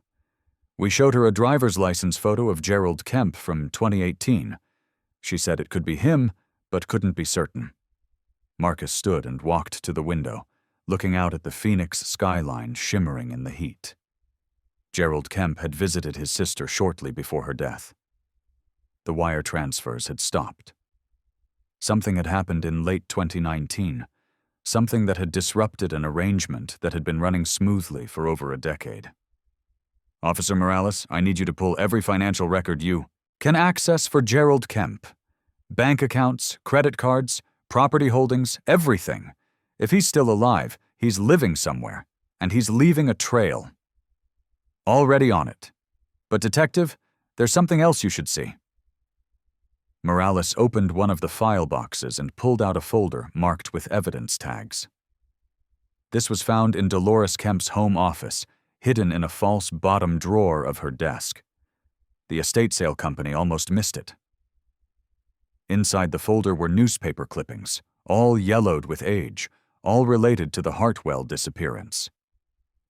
We showed her a driver's license photo of Gerald Kemp from 2018. She said it could be him, but couldn't be certain. Marcus stood and walked to the window, looking out at the Phoenix skyline shimmering in the heat. Gerald Kemp had visited his sister shortly before her death. The wire transfers had stopped. Something had happened in late 2019, something that had disrupted an arrangement that had been running smoothly for over a decade. Officer Morales, I need you to pull every financial record you can access for Gerald Kemp. Bank accounts, credit cards, property holdings, everything. If he's still alive, he's living somewhere, and he's leaving a trail. Already on it. But detective, there's something else you should see. Morales opened one of the file boxes and pulled out a folder marked with evidence tags. This was found in Dolores Kemp's home office, hidden in a false bottom drawer of her desk. The estate sale company almost missed it. Inside the folder were newspaper clippings, all yellowed with age, all related to the Hartwell disappearance.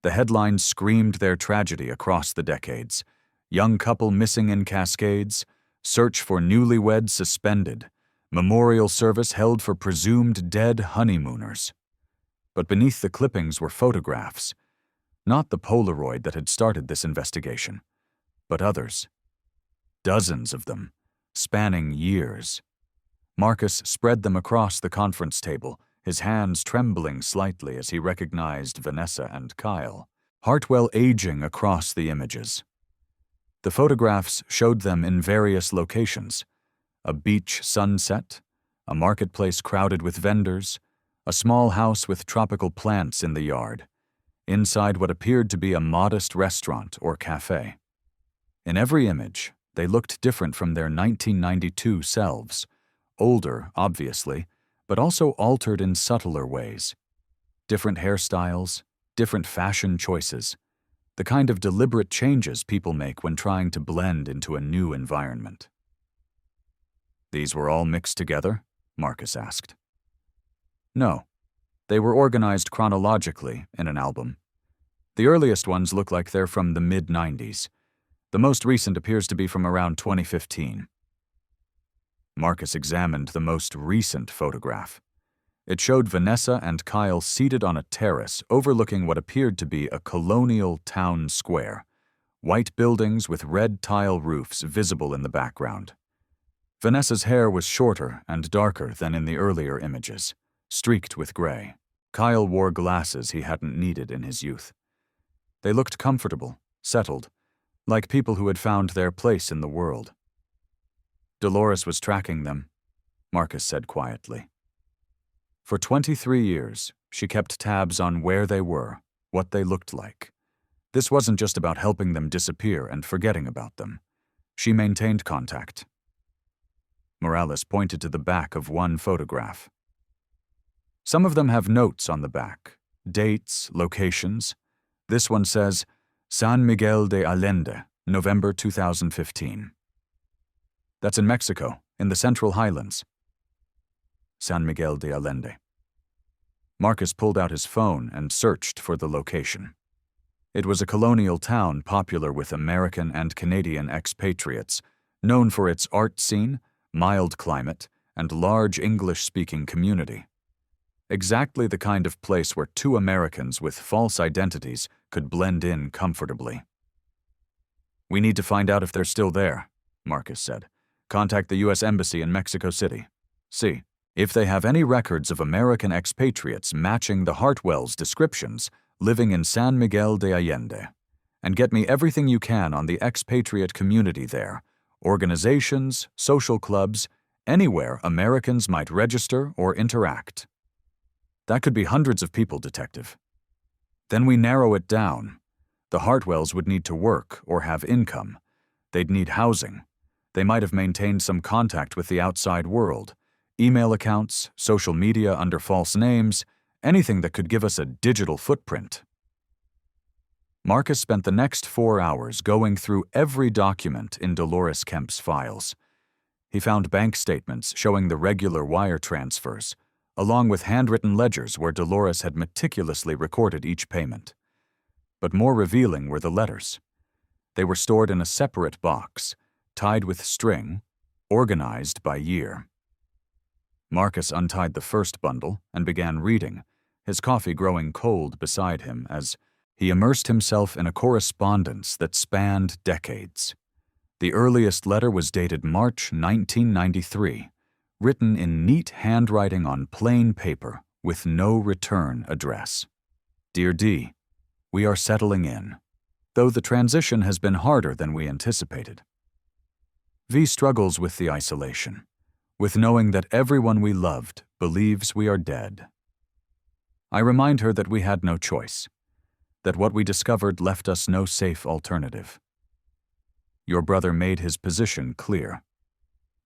The headlines screamed their tragedy across the decades. Young couple missing in Cascades, search for newlyweds suspended, memorial service held for presumed dead honeymooners. But beneath the clippings were photographs, not the Polaroid that had started this investigation, but others. Dozens of them, spanning years. Marcus spread them across the conference table, his hands trembling slightly as he recognized Vanessa and Kyle, Hartwell aging across the images. The photographs showed them in various locations: a beach sunset, a marketplace crowded with vendors, a small house with tropical plants in the yard, inside what appeared to be a modest restaurant or cafe. In every image, they looked different from their 1992 selves, older, obviously, but also altered in subtler ways. Different hairstyles, different fashion choices, the kind of deliberate changes people make when trying to blend into a new environment. These were all mixed together? Marcus asked. No. They were organized chronologically in an album. The earliest ones look like they're from the mid-90s. The most recent appears to be from around 2015. Marcus examined the most recent photograph. It showed Vanessa and Kyle seated on a terrace overlooking what appeared to be a colonial town square, white buildings with red tile roofs visible in the background. Vanessa's hair was shorter and darker than in the earlier images, streaked with gray. Kyle wore glasses he hadn't needed in his youth. They looked comfortable, settled, like people who had found their place in the world. Dolores was tracking them, Marcus said quietly. For 23 years, she kept tabs on where they were, what they looked like. This wasn't just about helping them disappear and forgetting about them. She maintained contact. Morales pointed to the back of one photograph. Some of them have notes on the back, dates, locations. This one says, San Miguel de Allende, November 2015. That's in Mexico, in the Central Highlands. San Miguel de Allende. Marcus pulled out his phone and searched for the location. It was a colonial town popular with American and Canadian expatriates, known for its art scene, mild climate, and large English-speaking community. Exactly the kind of place where two Americans with false identities could blend in comfortably. "We need to find out if they're still there," Marcus said. "Contact the U.S. Embassy in Mexico City. See if they have any records of American expatriates matching the Hartwells' descriptions living in San Miguel de Allende. And get me everything you can on the expatriate community there, organizations, social clubs, anywhere Americans might register or interact." That could be hundreds of people, Detective. Then we narrow it down. The Hartwells would need to work or have income. They'd need housing. They might have maintained some contact with the outside world. Email accounts, social media under false names, anything that could give us a digital footprint. Marcus spent the next 4 hours going through every document in Dolores Kemp's files. He found bank statements showing the regular wire transfers, along with handwritten ledgers where Dolores had meticulously recorded each payment. But more revealing were the letters. They were stored in a separate box, tied with string, organized by year. Marcus untied the first bundle and began reading, his coffee growing cold beside him as he immersed himself in a correspondence that spanned decades. The earliest letter was dated March 1993, written in neat handwriting on plain paper with no return address. "Dear D, we are settling in, though the transition has been harder than we anticipated. V struggles with the isolation, with knowing that everyone we loved believes we are dead. I remind her that we had no choice, that what we discovered left us no safe alternative. Your brother made his position clear.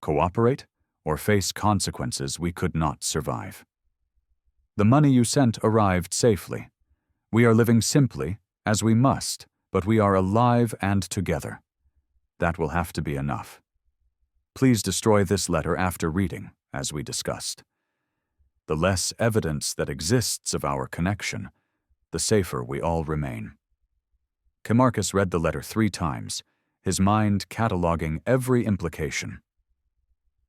Cooperate or face consequences we could not survive. The money you sent arrived safely. We are living simply, as we must, but we are alive and together. That will have to be enough. Please destroy this letter after reading, as we discussed. The less evidence that exists of our connection, the safer we all remain." Marcus read the letter 3 times, his mind cataloging every implication.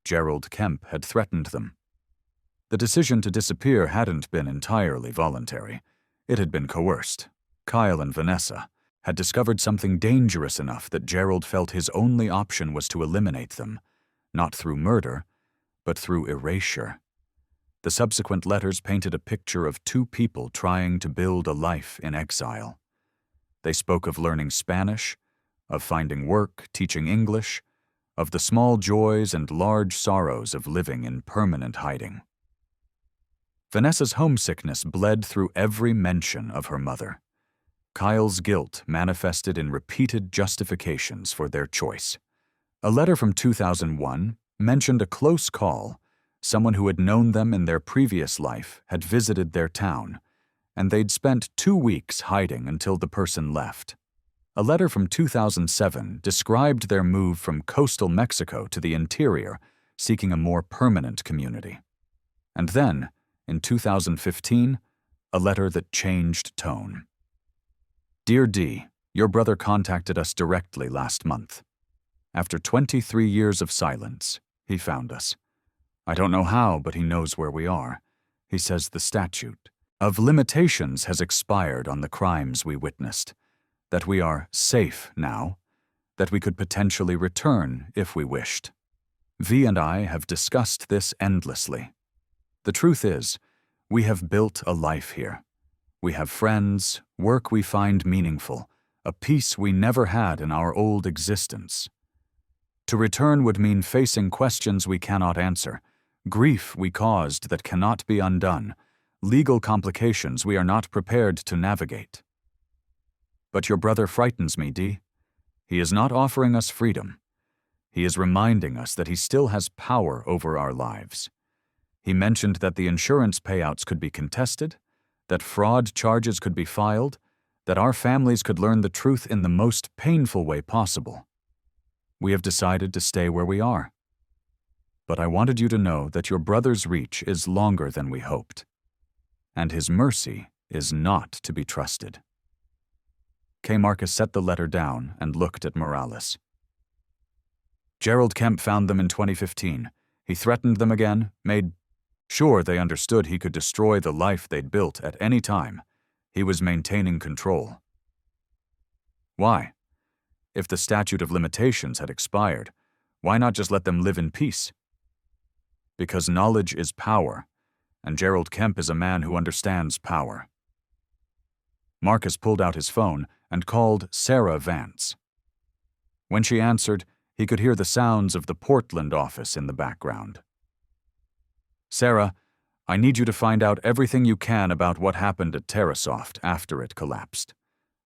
Gerald Kemp had threatened them. The decision to disappear hadn't been entirely voluntary. It had been coerced. Kyle and Vanessa had discovered something dangerous enough that Gerald felt his only option was to eliminate them, not through murder, but through erasure. The subsequent letters painted a picture of 2 people trying to build a life in exile. They spoke of learning Spanish, of finding work, teaching English, of the small joys and large sorrows of living in permanent hiding. Vanessa's homesickness bled through every mention of her mother. Kyle's guilt manifested in repeated justifications for their choice. A letter from 2001 mentioned a close call. Someone who had known them in their previous life had visited their town, and they'd spent 2 weeks hiding until the person left. A letter from 2007 described their move from coastal Mexico to the interior, seeking a more permanent community. And then, in 2015, a letter that changed tone. "Dear D, your brother contacted us directly last month. After 23 years of silence, he found us. I don't know how, but he knows where we are. He says the statute of limitations has expired on the crimes we witnessed, that we are safe now, that we could potentially return if we wished. V and I have discussed this endlessly. The truth is, we have built a life here. We have friends, work we find meaningful, a peace we never had in our old existence. To return would mean facing questions we cannot answer, grief we caused that cannot be undone, legal complications we are not prepared to navigate. But your brother frightens me, D. He is not offering us freedom. He is reminding us that he still has power over our lives. He mentioned that the insurance payouts could be contested, that fraud charges could be filed, that our families could learn the truth in the most painful way possible. We have decided to stay where we are. But I wanted you to know that your brother's reach is longer than we hoped, and his mercy is not to be trusted. K. Marcus set the letter down and looked at Morales. Gerald Kemp found them in 2015. He threatened them again, made sure they understood he could destroy the life they'd built at any time. He was maintaining control. Why? If the statute of limitations had expired, why not just let them live in peace? Because knowledge is power, and Gerald Kemp is a man who understands power. Marcus pulled out his phone and called Sarah Vance. When she answered, he could hear the sounds of the Portland office in the background. Sarah, I need you to find out everything you can about what happened at TerraSoft after it collapsed.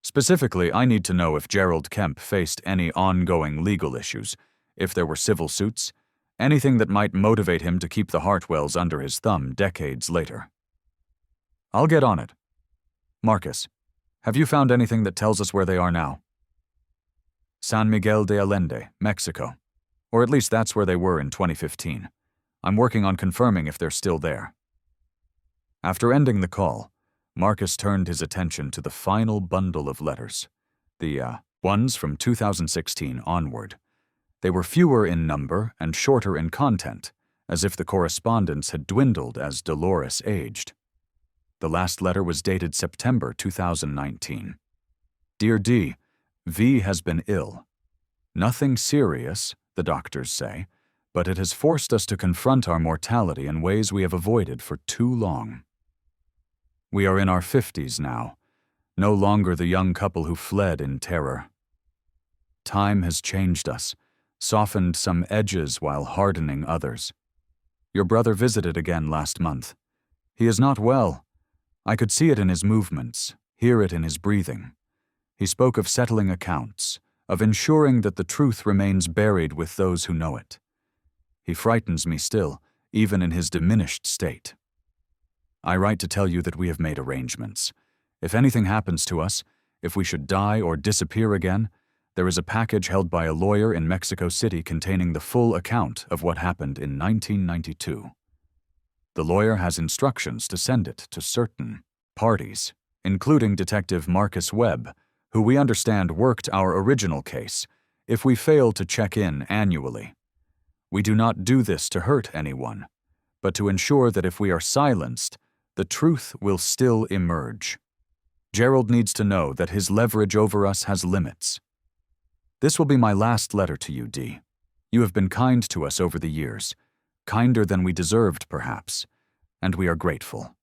Specifically, I need to know if Gerald Kemp faced any ongoing legal issues, if there were civil suits, anything that might motivate him to keep the Hartwells under his thumb decades later. I'll get on it. Marcus, have you found anything that tells us where they are now? San Miguel de Allende, Mexico. Or at least that's where they were in 2015. I'm working on confirming if they're still there. After ending the call, Marcus turned his attention to the final bundle of letters, the ones from 2016 onward. They were fewer in number and shorter in content, as if the correspondence had dwindled as Dolores aged. The last letter was dated September 2019. Dear D, V has been ill. Nothing serious, the doctors say, but it has forced us to confront our mortality in ways we have avoided for too long. We are in our 50s now, no longer the young couple who fled in terror. Time has changed us, softened some edges while hardening others. Your brother visited again last month. He is not well. I could see it in his movements, hear it in his breathing. He spoke of settling accounts, of ensuring that the truth remains buried with those who know it. He frightens me still, even in his diminished state. I write to tell you that we have made arrangements. If anything happens to us, if we should die or disappear again, there is a package held by a lawyer in Mexico City containing the full account of what happened in 1992. The lawyer has instructions to send it to certain parties, including Detective Marcus Webb, who we understand worked our original case, if we fail to check in annually. We do not do this to hurt anyone, but to ensure that if we are silenced, the truth will still emerge. Gerald needs to know that his leverage over us has limits. This will be my last letter to you, D. You have been kind to us over the years, kinder than we deserved, perhaps, and we are grateful.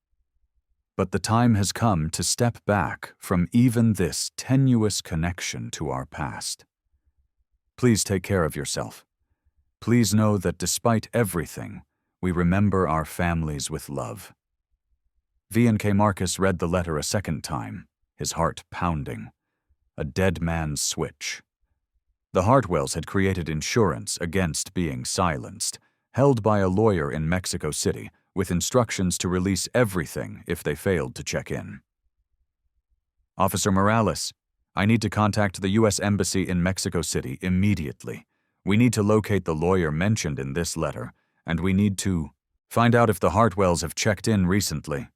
But the time has come to step back from even this tenuous connection to our past. Please take care of yourself. Please know that despite everything, we remember our families with love. V and K. Marcus read the letter a second time, his heart pounding. A dead man's switch. The Hartwells had created insurance against being silenced, held by a lawyer in Mexico City, with instructions to release everything if they failed to check in. Officer Morales, I need to contact the U.S. Embassy in Mexico City immediately. We need to locate the lawyer mentioned in this letter, and we need to find out if the Hartwells have checked in recently.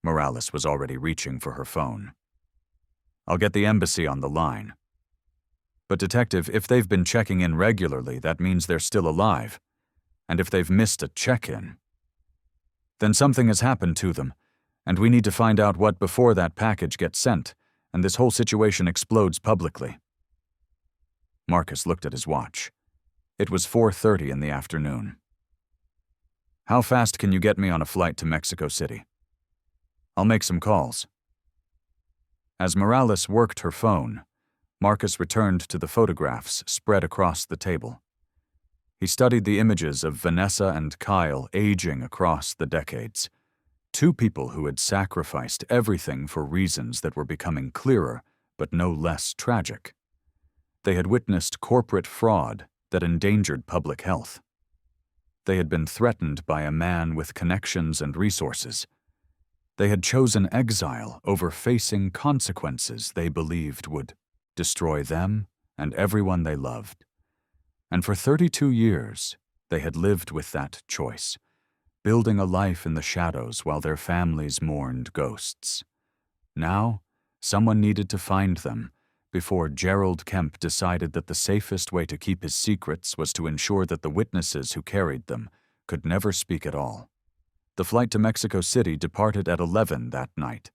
Morales was already reaching for her phone. I'll get the embassy on the line. But Detective, if they've been checking in regularly, that means they're still alive. And if they've missed a check-in, then something has happened to them, and we need to find out what before that package gets sent, and this whole situation explodes publicly. Marcus looked at his watch. It was 4:30 in the afternoon. How fast can you get me on a flight to Mexico City? I'll make some calls. As Morales worked her phone, Marcus returned to the photographs spread across the table. He studied the images of Vanessa and Kyle aging across the decades, two people who had sacrificed everything for reasons that were becoming clearer but no less tragic. They had witnessed corporate fraud that endangered public health. They had been threatened by a man with connections and resources. They had chosen exile over facing consequences they believed would destroy them and everyone they loved. And for 32 years, they had lived with that choice, building a life in the shadows while their families mourned ghosts. Now, someone needed to find them before Gerald Kemp decided that the safest way to keep his secrets was to ensure that the witnesses who carried them could never speak at all. The flight to Mexico City departed at 11 that night,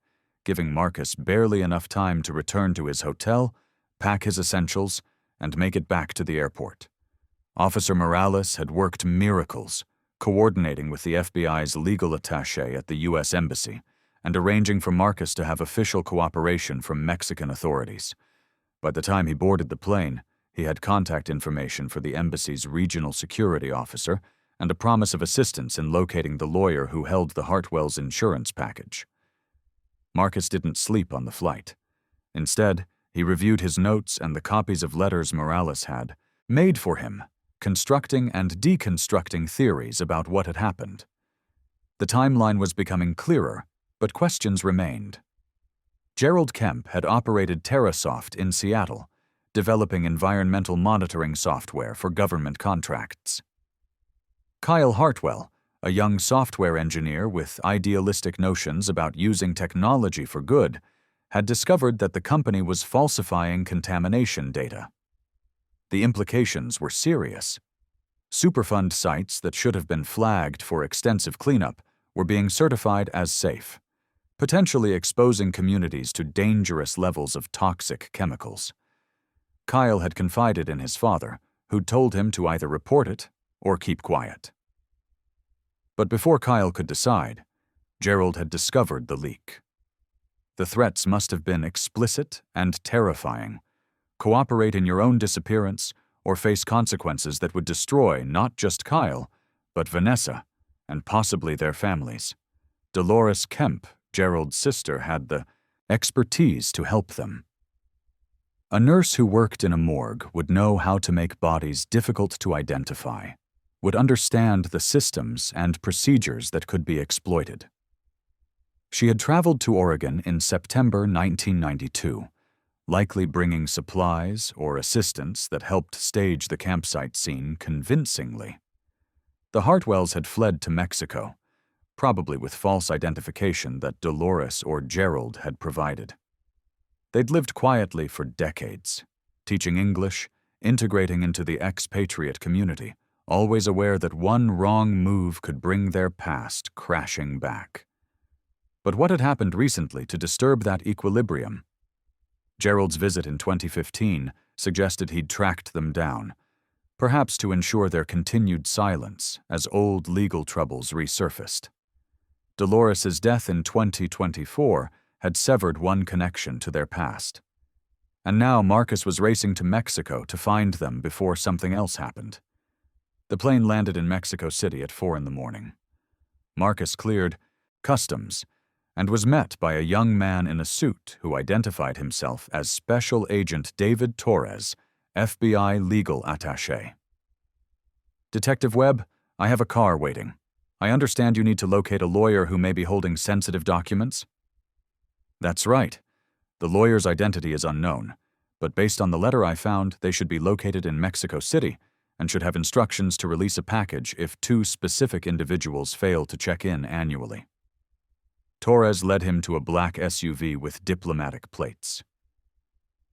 giving Marcus barely enough time to return to his hotel, pack his essentials, and make it back to the airport. Officer Morales had worked miracles, coordinating with the FBI's legal attaché at the U.S. Embassy and arranging for Marcus to have official cooperation from Mexican authorities. By the time he boarded the plane, he had contact information for the embassy's regional security officer and a promise of assistance in locating the lawyer who held the Hartwells' insurance package. Marcus didn't sleep on the flight. Instead, he reviewed his notes and the copies of letters Morales had made for him, constructing and deconstructing theories about what had happened. The timeline was becoming clearer, but questions remained. Gerald Kemp had operated TerraSoft in Seattle, developing environmental monitoring software for government contracts. Kyle Hartwell, a young software engineer with idealistic notions about using technology for good, had discovered that the company was falsifying contamination data. The implications were serious. Superfund sites that should have been flagged for extensive cleanup were being certified as safe, potentially exposing communities to dangerous levels of toxic chemicals. Kyle had confided in his father, who'd told him to either report it or keep quiet. But before Kyle could decide, Gerald had discovered the leak. The threats must have been explicit and terrifying. Cooperate in your own disappearance or face consequences that would destroy not just Kyle, but Vanessa and possibly their families. Dolores Kemp, Gerald's sister, had the expertise to help them. A nurse who worked in a morgue would know how to make bodies difficult to identify, would understand the systems and procedures that could be exploited. She had traveled to Oregon in September 1992, likely bringing supplies or assistance that helped stage the campsite scene convincingly. The Hartwells had fled to Mexico, probably with false identification that Dolores or Gerald had provided. They'd lived quietly for decades, teaching English, integrating into the expatriate community, always aware that one wrong move could bring their past crashing back. But what had happened recently to disturb that equilibrium? Gerald's visit in 2015 suggested he'd tracked them down, perhaps to ensure their continued silence as old legal troubles resurfaced. Dolores's death in 2024 had severed one connection to their past. And now Marcus was racing to Mexico to find them before something else happened. The plane landed in Mexico City at 4 a.m. Marcus cleared customs and was met by a young man in a suit who identified himself as Special Agent David Torres, FBI legal attaché. "Detective Webb, I have a car waiting. I understand you need to locate a lawyer who may be holding sensitive documents?" "That's right. The lawyer's identity is unknown, but based on the letter I found, they should be located in Mexico City and should have instructions to release a package if 2 specific individuals fail to check in annually." Torres led him to a black SUV with diplomatic plates.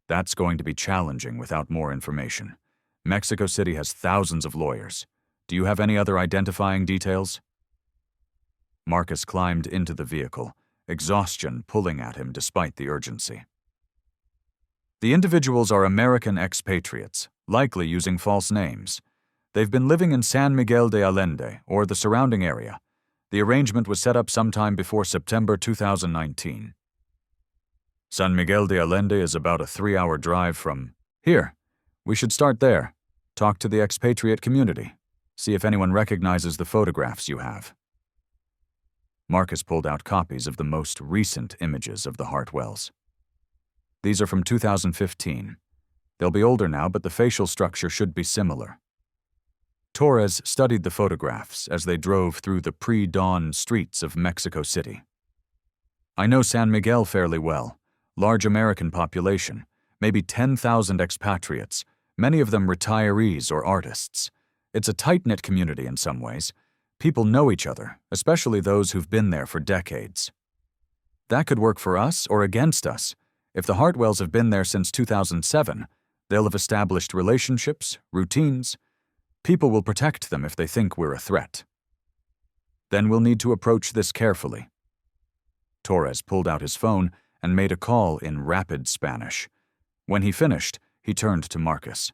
"That's going to be challenging without more information. Mexico City has thousands of lawyers. Do you have any other identifying details?" Marcus climbed into the vehicle, exhaustion pulling at him despite the urgency. "The individuals are American expatriates, likely using false names. They've been living in San Miguel de Allende or the surrounding area. The arrangement was set up sometime before September 2019. San Miguel de Allende is about a 3-hour drive from here. We should start there. Talk to the expatriate community. See if anyone recognizes the photographs you have." Marcus pulled out copies of the most recent images of the Hartwells. "These are from 2015. They'll be older now, but the facial structure should be similar. Torres studied the photographs as they drove through the pre-dawn streets of Mexico City. I know San Miguel fairly well. Large American population, maybe 10,000 expatriates, many of them retirees or artists. It's a tight-knit community in some ways. People know each other, especially those who've been there for decades. That could work for us or against us. If the Hartwells have been there since 2007, they'll have established relationships, routines. People will protect them if they think we're a threat. Then we'll need to approach this carefully. Torres pulled out his phone and made a call in rapid Spanish. When he finished, he turned to Marcus.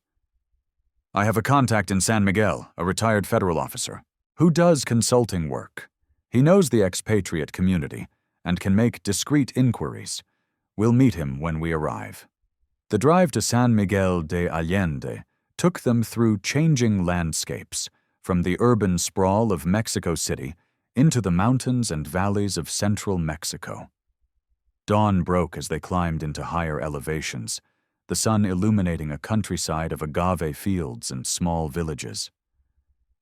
I have a contact in San Miguel, a retired federal officer, who does consulting work. He knows the expatriate community and can make discreet inquiries. We'll meet him when we arrive. The drive to San Miguel de Allende took them through changing landscapes, from the urban sprawl of Mexico City into the mountains and valleys of central Mexico. Dawn broke as they climbed into higher elevations, the sun illuminating a countryside of agave fields and small villages.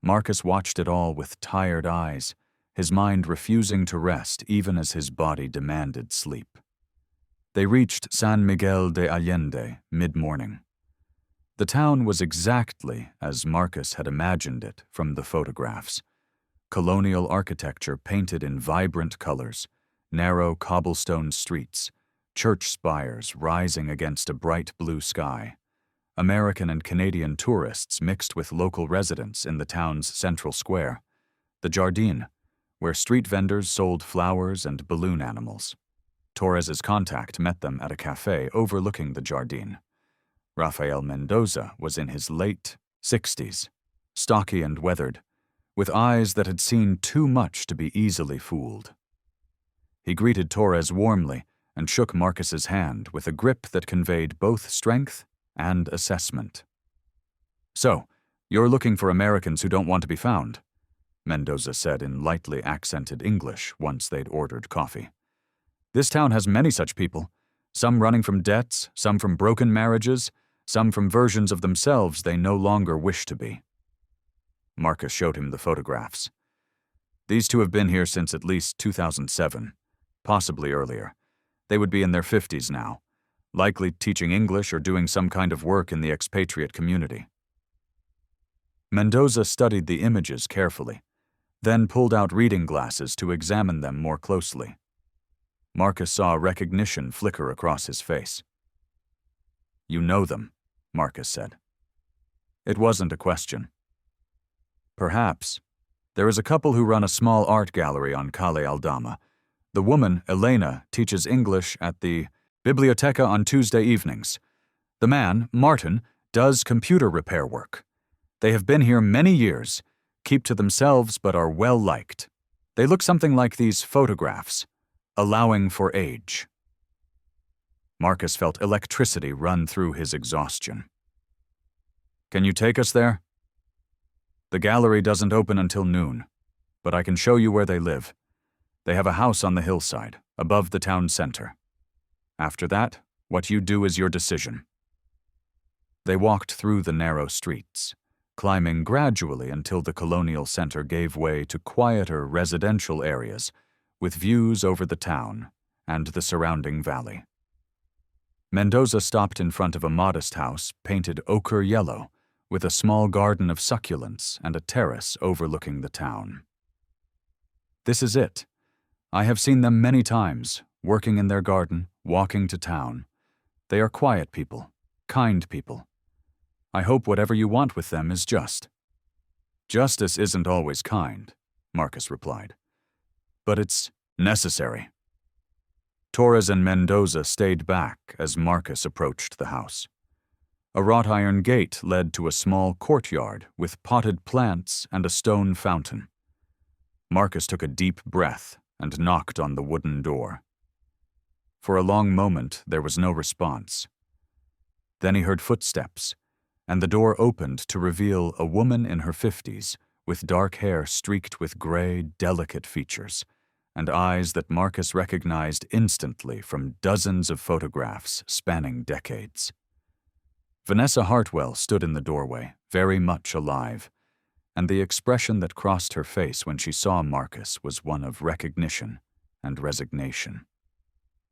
Marcus watched it all with tired eyes, his mind refusing to rest even as his body demanded sleep. They reached San Miguel de Allende mid-morning. The town was exactly as Marcus had imagined it from the photographs. Colonial architecture painted in vibrant colors, narrow cobblestone streets, church spires rising against a bright blue sky. American and Canadian tourists mixed with local residents in the town's central square, the Jardine, where street vendors sold flowers and balloon animals. Torres's contact met them at a cafe overlooking the Jardine. Rafael Mendoza was in his late 60s, stocky and weathered, with eyes that had seen too much to be easily fooled. He greeted Torres warmly and shook Marcus's hand with a grip that conveyed both strength and assessment. So, you're looking for Americans who don't want to be found, Mendoza said in lightly accented English once they'd ordered coffee. This town has many such people, some running from debts, some from broken marriages, some from versions of themselves they no longer wish to be. Marcus showed him the photographs. These two have been here since at least 2007, possibly earlier. They would be in their 50s now, likely teaching English or doing some kind of work in the expatriate community. Mendoza studied the images carefully, then pulled out reading glasses to examine them more closely. Marcus saw recognition flicker across his face. You know them, Marcus said. It wasn't a question. Perhaps. There is a couple who run a small art gallery on Calle Aldama. The woman, Elena, teaches English at the Biblioteca on Tuesday evenings. The man, Martin, does computer repair work. They have been here many years, keep to themselves but are well-liked. They look something like these photographs, allowing for age. Marcus felt electricity run through his exhaustion. Can you take us there? The gallery doesn't open until noon, but I can show you where they live. They have a house on the hillside, above the town center. After that, what you do is your decision. They walked through the narrow streets, climbing gradually until the colonial center gave way to quieter residential areas with views over the town and the surrounding valley. Mendoza stopped in front of a modest house painted ochre yellow, with a small garden of succulents and a terrace overlooking the town. This is it. I have seen them many times, working in their garden, walking to town. They are quiet people, kind people. I hope whatever you want with them is just. Justice isn't always kind, Marcus replied. But it's necessary. Torres and Mendoza stayed back as Marcus approached the house. A wrought iron gate led to a small courtyard with potted plants and a stone fountain. Marcus took a deep breath and knocked on the wooden door. For a long moment, there was no response. Then he heard footsteps, and the door opened to reveal a woman in her 50s with dark hair streaked with gray, delicate features, and eyes that Marcus recognized instantly from dozens of photographs spanning decades. Vanessa Hartwell stood in the doorway, very much alive, and the expression that crossed her face when she saw Marcus was one of recognition and resignation,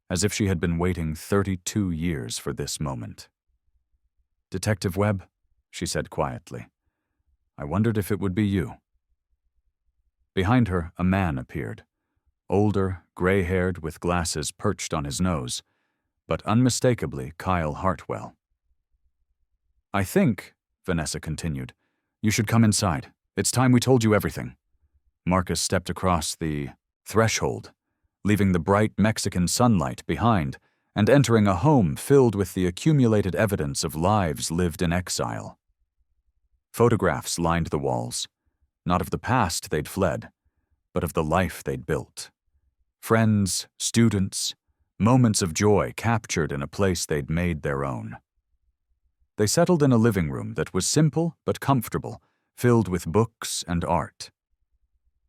as if she had been waiting 32 years for this moment. "Detective Webb," she said quietly, "I wondered if it would be you." Behind her, a man appeared, older, gray-haired with glasses perched on his nose, but unmistakably Kyle Hartwell. "I think," Vanessa continued, "you should come inside. It's time we told you everything." Marcus stepped across the threshold, leaving the bright Mexican sunlight behind and entering a home filled with the accumulated evidence of lives lived in exile. Photographs lined the walls, not of the past they'd fled, but of the life they'd built. Friends, students, moments of joy captured in a place they'd made their own. They settled in a living room that was simple but comfortable, filled with books and art.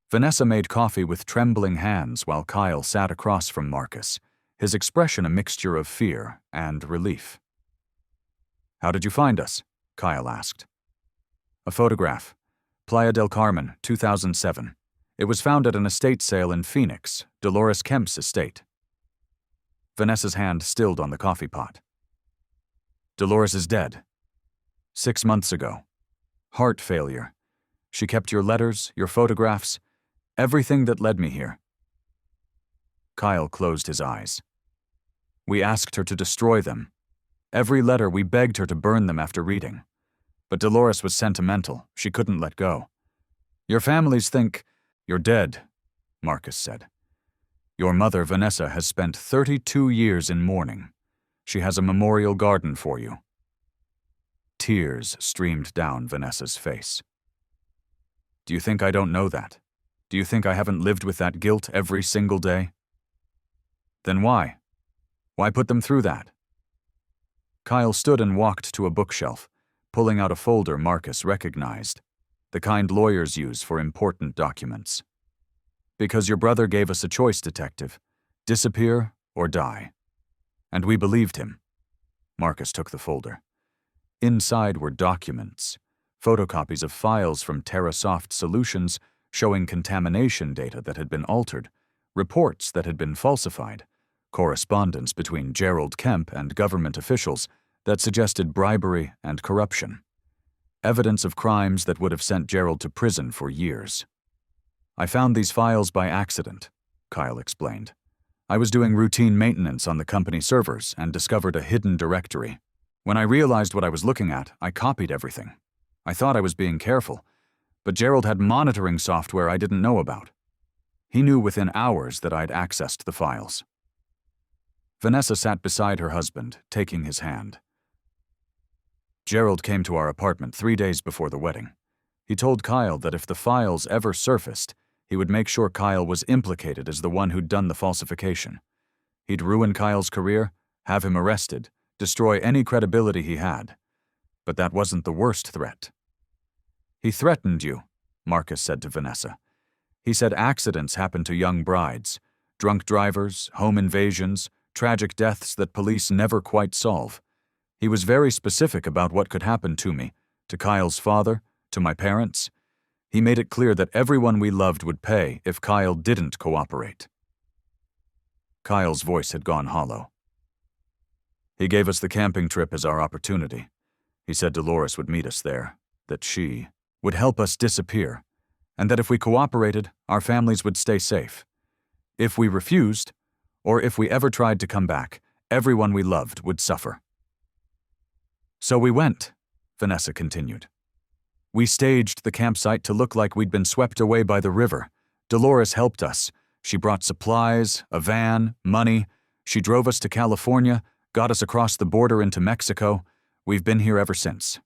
Vanessa made coffee with trembling hands while Kyle sat across from Marcus, his expression a mixture of fear and relief. "How did you find us?" Kyle asked. "A photograph. Playa del Carmen, 2007. It was found at an estate sale in Phoenix, Dolores Kemp's estate." Vanessa's hand stilled on the coffee pot. "Dolores is dead. 6 months ago. Heart failure. She kept your letters, your photographs, everything that led me here." Kyle closed his eyes. "We asked her to destroy them. Every letter we begged her to burn them after reading. But Dolores was sentimental. She couldn't let go. Your families think you're dead," Marcus said. "Your mother, Vanessa, has spent 32 years in mourning. She has a memorial garden for you." Tears streamed down Vanessa's face. "Do you think I don't know that? Do you think I haven't lived with that guilt every single day?" "Then why? Why put them through that?" Kyle stood and walked to a bookshelf, pulling out a folder Marcus recognized, the kind lawyers use for important documents. "Because your brother gave us a choice, Detective. Disappear or die. And we believed him." Marcus took the folder. Inside were documents, photocopies of files from TerraSoft Solutions showing contamination data that had been altered, reports that had been falsified, correspondence between Gerald Kemp and government officials that suggested bribery and corruption, evidence of crimes that would have sent Gerald to prison for years. "I found these files by accident," Kyle explained. "I was doing routine maintenance on the company servers and discovered a hidden directory. When I realized what I was looking at, I copied everything. I thought I was being careful, but Gerald had monitoring software I didn't know about. He knew within hours that I'd accessed the files." Vanessa sat beside her husband, taking his hand. "Gerald came to our apartment 3 days before the wedding. He told Kyle that if the files ever surfaced, he would make sure Kyle was implicated as the one who'd done the falsification. He'd ruin Kyle's career, have him arrested, destroy any credibility he had. But that wasn't the worst threat." "He threatened you," Marcus said to Vanessa. "He said accidents happen to young brides, drunk drivers, home invasions, tragic deaths that police never quite solve. He was very specific about what could happen to me, to Kyle's father, to my parents. He made it clear that everyone we loved would pay if Kyle didn't cooperate." Kyle's voice had gone hollow. "He gave us the camping trip as our opportunity. He said Dolores would meet us there, that she would help us disappear, and that if we cooperated, our families would stay safe. If we refused, or if we ever tried to come back, everyone we loved would suffer." "So we went," Vanessa continued. "We staged the campsite to look like we'd been swept away by the river. Dolores helped us. She brought supplies, a van, money. She drove us to California, got us across the border into Mexico. We've been here ever since."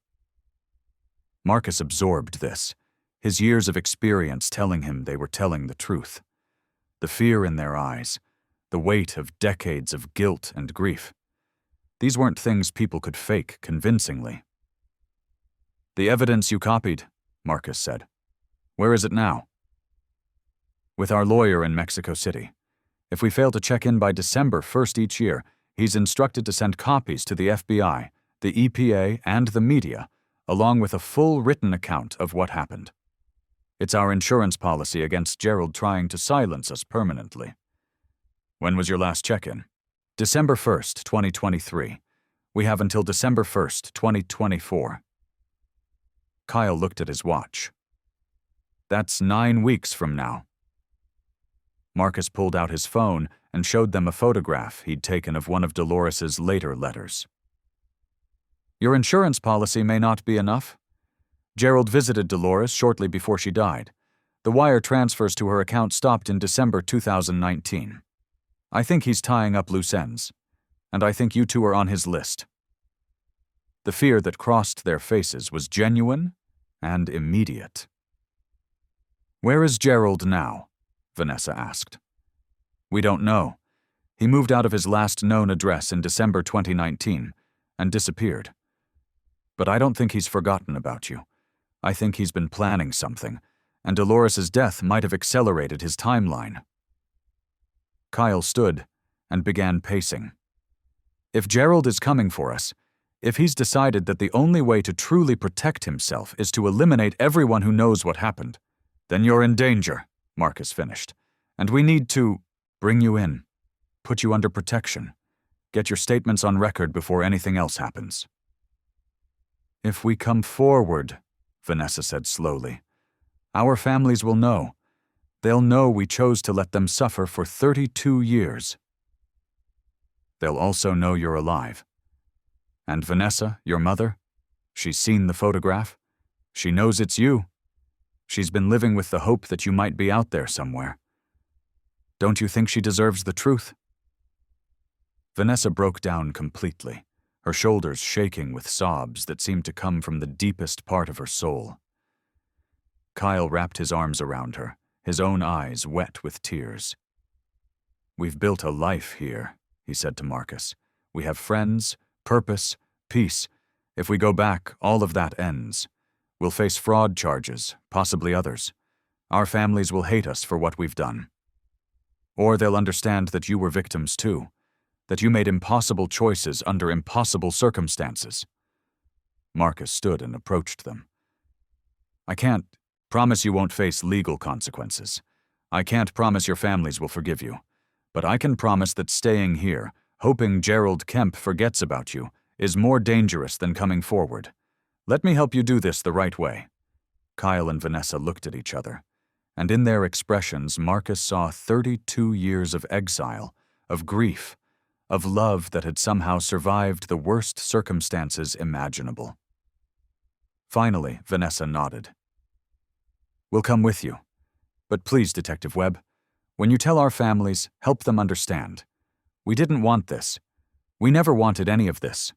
Marcus absorbed this, his years of experience telling him they were telling the truth. The fear in their eyes, the weight of decades of guilt and grief. These weren't things people could fake convincingly. "The evidence you copied," Marcus said. "Where is it now?" "With our lawyer in Mexico City. If we fail to check in by December 1st each year, he's instructed to send copies to the FBI the EPA, and the media, along with a full written account of what happened. It's our insurance policy against Gerald trying to silence us permanently. When was your last check-in? December 1st, 2023. We have until December 1st, 2024. Kyle looked at his watch. That's 9 weeks from now. Marcus pulled out his phone and showed them a photograph he'd taken of one of Dolores's later letters. Your insurance policy may not be enough. Gerald visited Dolores shortly before she died. The wire transfers to her account stopped in December 2019. I think he's tying up loose ends, and I think you two are on his list. The fear that crossed their faces was genuine and immediate. Where is Gerald now? Vanessa asked. We don't know. He moved out of his last known address in December 2019 and disappeared. But I don't think he's forgotten about you. I think he's been planning something, and Dolores's death might have accelerated his timeline. Kyle stood and began pacing. If Gerald is coming for us, if he's decided that the only way to truly protect himself is to eliminate everyone who knows what happened, then you're in danger, Marcus finished, and we need to bring you in, put you under protection, get your statements on record before anything else happens. If we come forward, Vanessa said slowly, our families will know. They'll know we chose to let them suffer for 32 years. They'll also know you're alive. And Vanessa, your mother, she's seen the photograph. She knows it's you. She's been living with the hope that you might be out there somewhere. Don't you think she deserves the truth? Vanessa broke down completely, her shoulders shaking with sobs that seemed to come from the deepest part of her soul. Kyle wrapped his arms around her, his own eyes wet with tears. We've built a life here, he said to Marcus. We have friends, purpose, peace. If we go back, all of that ends. We'll face fraud charges, possibly others. Our families will hate us for what we've done. Or they'll understand that you were victims too, that you made impossible choices under impossible circumstances. Marcus stood and approached them. I can't promise you won't face legal consequences. I can't promise your families will forgive you. But I can promise that staying here, hoping Gerald Kemp forgets about you, is more dangerous than coming forward. Let me help you do this the right way. Kyle and Vanessa looked at each other, and in their expressions Marcus saw 32 years of exile, of grief, of love that had somehow survived the worst circumstances imaginable. Finally, Vanessa nodded. We'll come with you. But please, Detective Webb, when you tell our families, help them understand. We didn't want this. We never wanted any of this.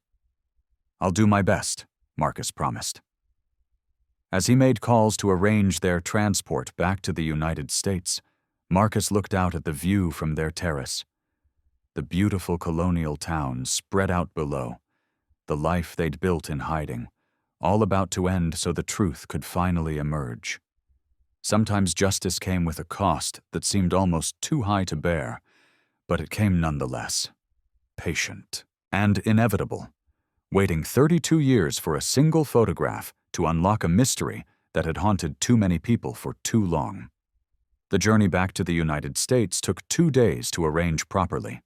I'll do my best, Marcus promised. As he made calls to arrange their transport back to the United States, Marcus looked out at the view from their terrace. The beautiful colonial town spread out below, the life they'd built in hiding, all about to end so the truth could finally emerge. Sometimes justice came with a cost that seemed almost too high to bear, but it came nonetheless, patient and inevitable, waiting 32 years for a single photograph to unlock a mystery that had haunted too many people for too long. The journey back to the United States took 2 days to arrange properly.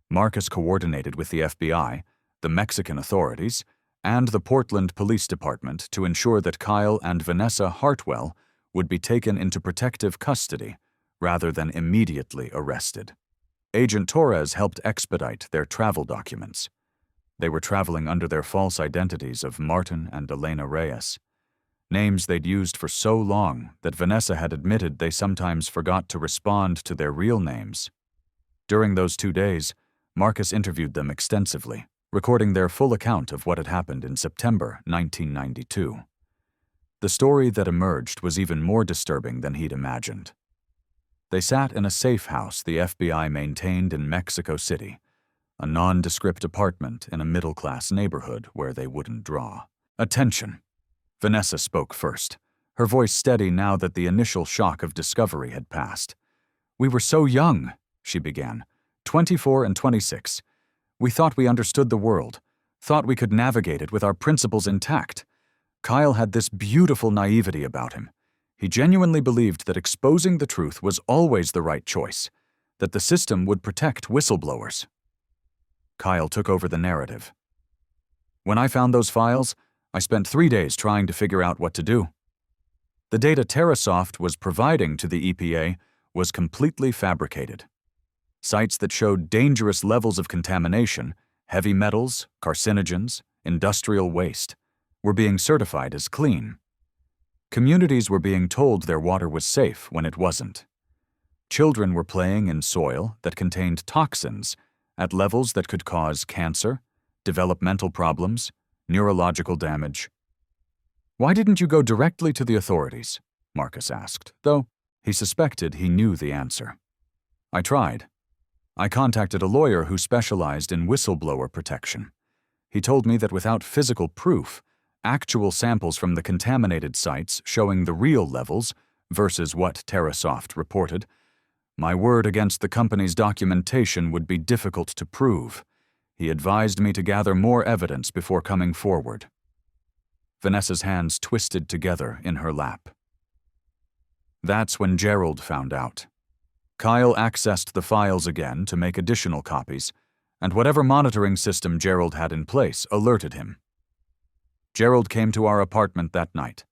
Marcus coordinated with the FBI, the Mexican authorities, and the Portland Police Department to ensure that Kyle and Vanessa Hartwell would be taken into protective custody rather than immediately arrested. Agent Torres helped expedite their travel documents. They were traveling under their false identities of Martin and Elena Reyes, names they'd used for so long that Vanessa had admitted they sometimes forgot to respond to their real names. During those 2 days, Marcus interviewed them extensively, recording their full account of what had happened in September 1992. The story that emerged was even more disturbing than he'd imagined. They sat in a safe house the FBI maintained in Mexico City, a nondescript apartment in a middle-class neighborhood where they wouldn't draw. Attention! Vanessa spoke first, her voice steady now that the initial shock of discovery had passed. We were so young, she began, 24 and 26. We thought we understood the world, thought we could navigate it with our principles intact. Kyle had this beautiful naivety about him. He genuinely believed that exposing the truth was always the right choice, that the system would protect whistleblowers. Kyle took over the narrative. When I found those files, I spent 3 days trying to figure out what to do. The data TerraSoft was providing to the EPA was completely fabricated. Sites that showed dangerous levels of contamination, heavy metals, carcinogens, industrial waste, were being certified as clean. Communities were being told their water was safe when it wasn't. Children were playing in soil that contained toxins at levels that could cause cancer, developmental problems, neurological damage. "Why didn't you go directly to the authorities?" Marcus asked, though he suspected he knew the answer. "I tried. I contacted a lawyer who specialized in whistleblower protection. He told me that without physical proof, actual samples from the contaminated sites showing the real levels versus what TerraSoft reported, my word against the company's documentation would be difficult to prove. He advised me to gather more evidence before coming forward." Vanessa's hands twisted together in her lap. That's when Gerald found out. Kyle accessed the files again to make additional copies, and whatever monitoring system Gerald had in place alerted him. Gerald came to our apartment that night.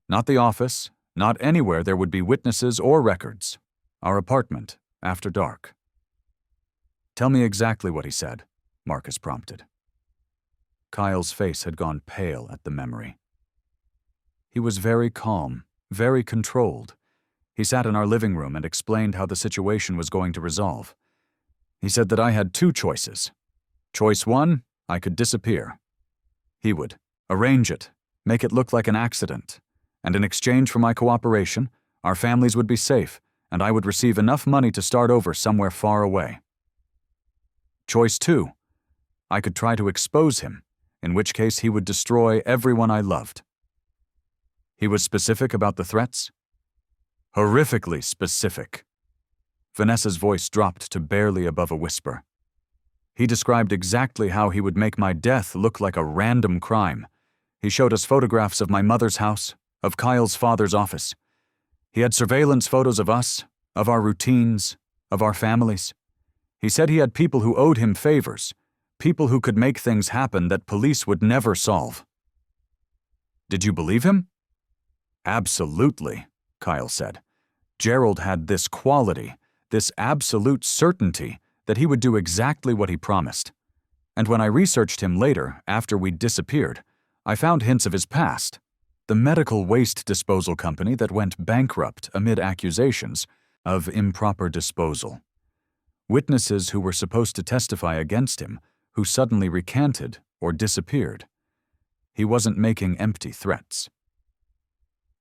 Not the office, not anywhere there would be witnesses or records. Our apartment, after dark. "Tell me exactly what he said," Marcus prompted. Kyle's face had gone pale at the memory. He was very calm, very controlled. He sat in our living room and explained how the situation was going to resolve. He said that I had 2 choices. Choice 1, I could disappear. He would arrange it, make it look like an accident, and in exchange for my cooperation, our families would be safe, and I would receive enough money to start over somewhere far away. Choice 2, I could try to expose him, in which case he would destroy everyone I loved. He was specific about the threats? Horrifically specific. Vanessa's voice dropped to barely above a whisper. He described exactly how he would make my death look like a random crime. He showed us photographs of my mother's house, of Kyle's father's office. He had surveillance photos of us, of our routines, of our families. He said he had people who owed him favors, people who could make things happen that police would never solve. Did you believe him? Absolutely, Kyle said. Gerald had this quality, this absolute certainty that he would do exactly what he promised. And when I researched him later, after we'd disappeared, I found hints of his past. The medical waste disposal company that went bankrupt amid accusations of improper disposal. Witnesses who were supposed to testify against him, who suddenly recanted or disappeared. He wasn't making empty threats.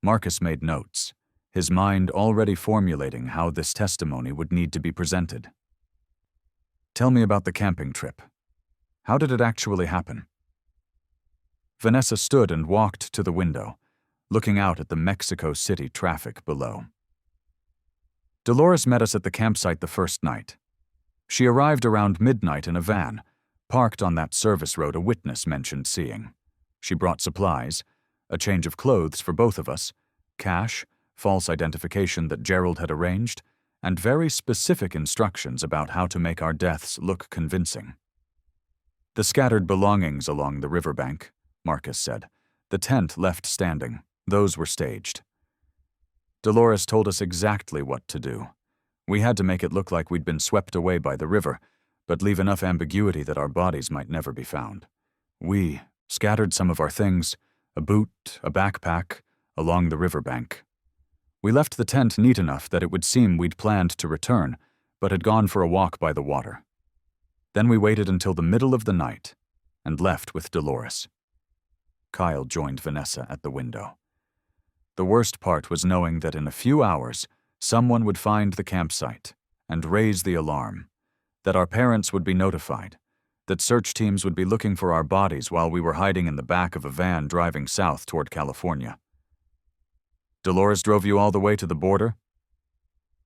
Marcus made notes, his mind already formulating how this testimony would need to be presented. Tell me about the camping trip. How did it actually happen? Vanessa stood and walked to the window, looking out at the Mexico City traffic below. Dolores met us at the campsite the first night. She arrived around midnight in a van, parked on that service road a witness mentioned seeing. She brought supplies, a change of clothes for both of us, cash, false identification that Gerald had arranged, and very specific instructions about how to make our deaths look convincing. The scattered belongings along the riverbank, Marcus said. The tent left standing. Those were staged. Dolores told us exactly what to do. We had to make it look like we'd been swept away by the river, but leave enough ambiguity that our bodies might never be found. We scattered some of our things, a boot, a backpack, along the riverbank. We left the tent neat enough that it would seem we'd planned to return, but had gone for a walk by the water. Then we waited until the middle of the night and left with Dolores. Kyle joined Vanessa at the window. The worst part was knowing that in a few hours, someone would find the campsite and raise the alarm, that our parents would be notified, that search teams would be looking for our bodies while we were hiding in the back of a van driving south toward California. Dolores drove you all the way to the border?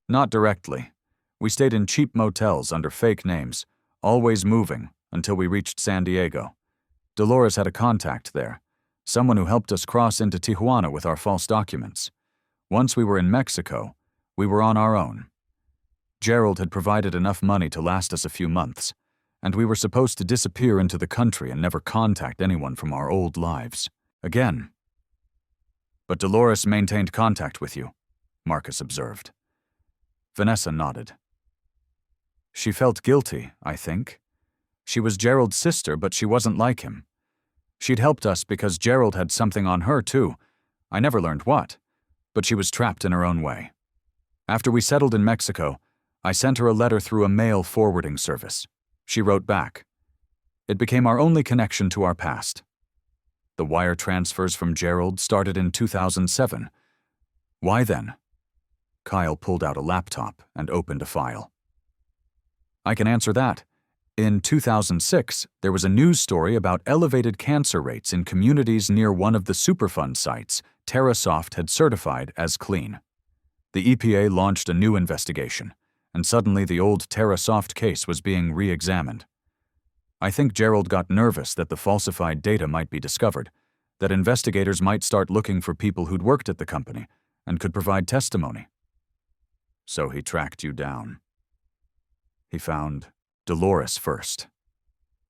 Not directly. We stayed in cheap motels under fake names, always moving, until we reached San Diego. Dolores had a contact there, someone who helped us cross into Tijuana with our false documents. Once we were in Mexico, we were on our own. Gerald had provided enough money to last us a few months, and we were supposed to disappear into the country and never contact anyone from our old lives again. But Dolores maintained contact with you, Marcus observed. Vanessa nodded. She felt guilty, I think. She was Gerald's sister, but she wasn't like him. She'd helped us because Gerald had something on her, too. I never learned what, but she was trapped in her own way. After we settled in Mexico, I sent her a letter through a mail forwarding service. She wrote back. It became our only connection to our past. The wire transfers from Gerald started in 2007. Why then? Kyle pulled out a laptop and opened a file. I can answer that. In 2006, there was a news story about elevated cancer rates in communities near one of the Superfund sites TerraSoft had certified as clean. The EPA launched a new investigation, and suddenly the old TerraSoft case was being re-examined. I think Gerald got nervous that the falsified data might be discovered, that investigators might start looking for people who'd worked at the company and could provide testimony. So he tracked you down. He found Dolores first.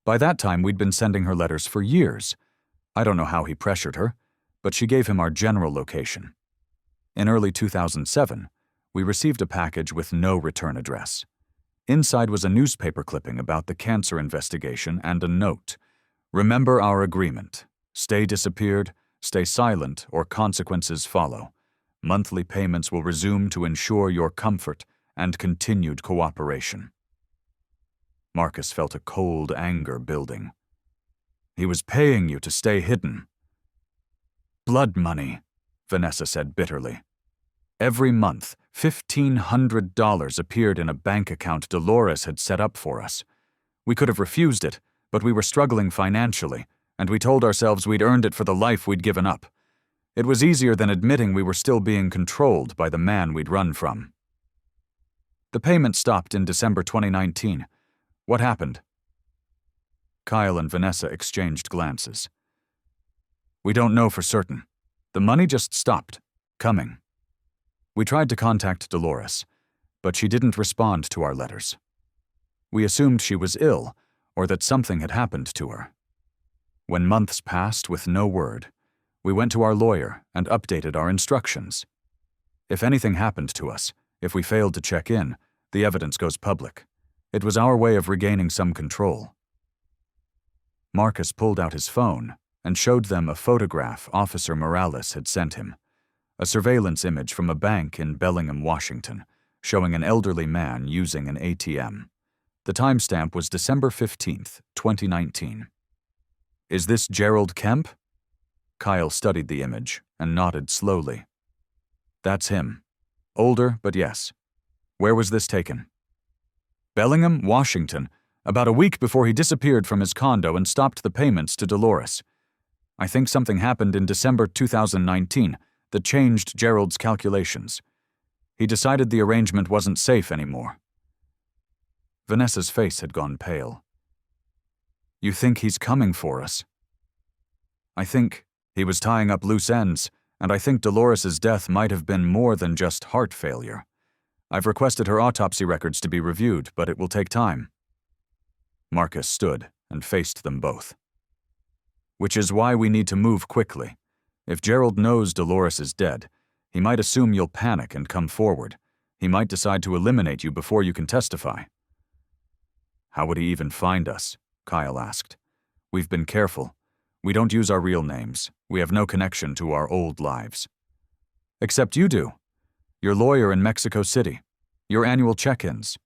By that time, we'd been sending her letters for years. I don't know how he pressured her, but she gave him our general location. In early 2007, we received a package with no return address. Inside was a newspaper clipping about the cancer investigation and a note. Remember our agreement. Stay disappeared, stay silent, or consequences follow. Monthly payments will resume to ensure your comfort and continued cooperation. Marcus felt a cold anger building. He was paying you to stay hidden. Blood money, Vanessa said bitterly. Every month, $1,500 appeared in a bank account Dolores had set up for us. We could have refused it, but we were struggling financially, and we told ourselves we'd earned it for the life we'd given up. It was easier than admitting we were still being controlled by the man we'd run from. The payment stopped in December 2019. What happened? Kyle and Vanessa exchanged glances. We don't know for certain. The money just stopped coming. We tried to contact Dolores, but she didn't respond to our letters. We assumed she was ill or that something had happened to her. When months passed with no word, we went to our lawyer and updated our instructions. If anything happened to us, if we failed to check in, the evidence goes public. It was our way of regaining some control. Marcus pulled out his phone and showed them a photograph Officer Morales had sent him, a surveillance image from a bank in Bellingham, Washington, showing an elderly man using an ATM. The timestamp was December 15th, 2019. Is this Gerald Kemp? Kyle studied the image and nodded slowly. That's him. Older, but yes. Where was this taken? Bellingham, Washington, about a week before he disappeared from his condo and stopped the payments to Dolores. I think something happened in December 2019 that changed Gerald's calculations. He decided the arrangement wasn't safe anymore. Vanessa's face had gone pale. You think he's coming for us? I think he was tying up loose ends, and I think Dolores's death might have been more than just heart failure. I've requested her autopsy records to be reviewed, but it will take time. Marcus stood and faced them both. Which is why we need to move quickly. If Gerald knows Dolores is dead, he might assume you'll panic and come forward. He might decide to eliminate you before you can testify. How would he even find us? Kyle asked. We've been careful. We don't use our real names. We have no connection to our old lives. Except you do. Your lawyer in Mexico City. Your annual check-ins.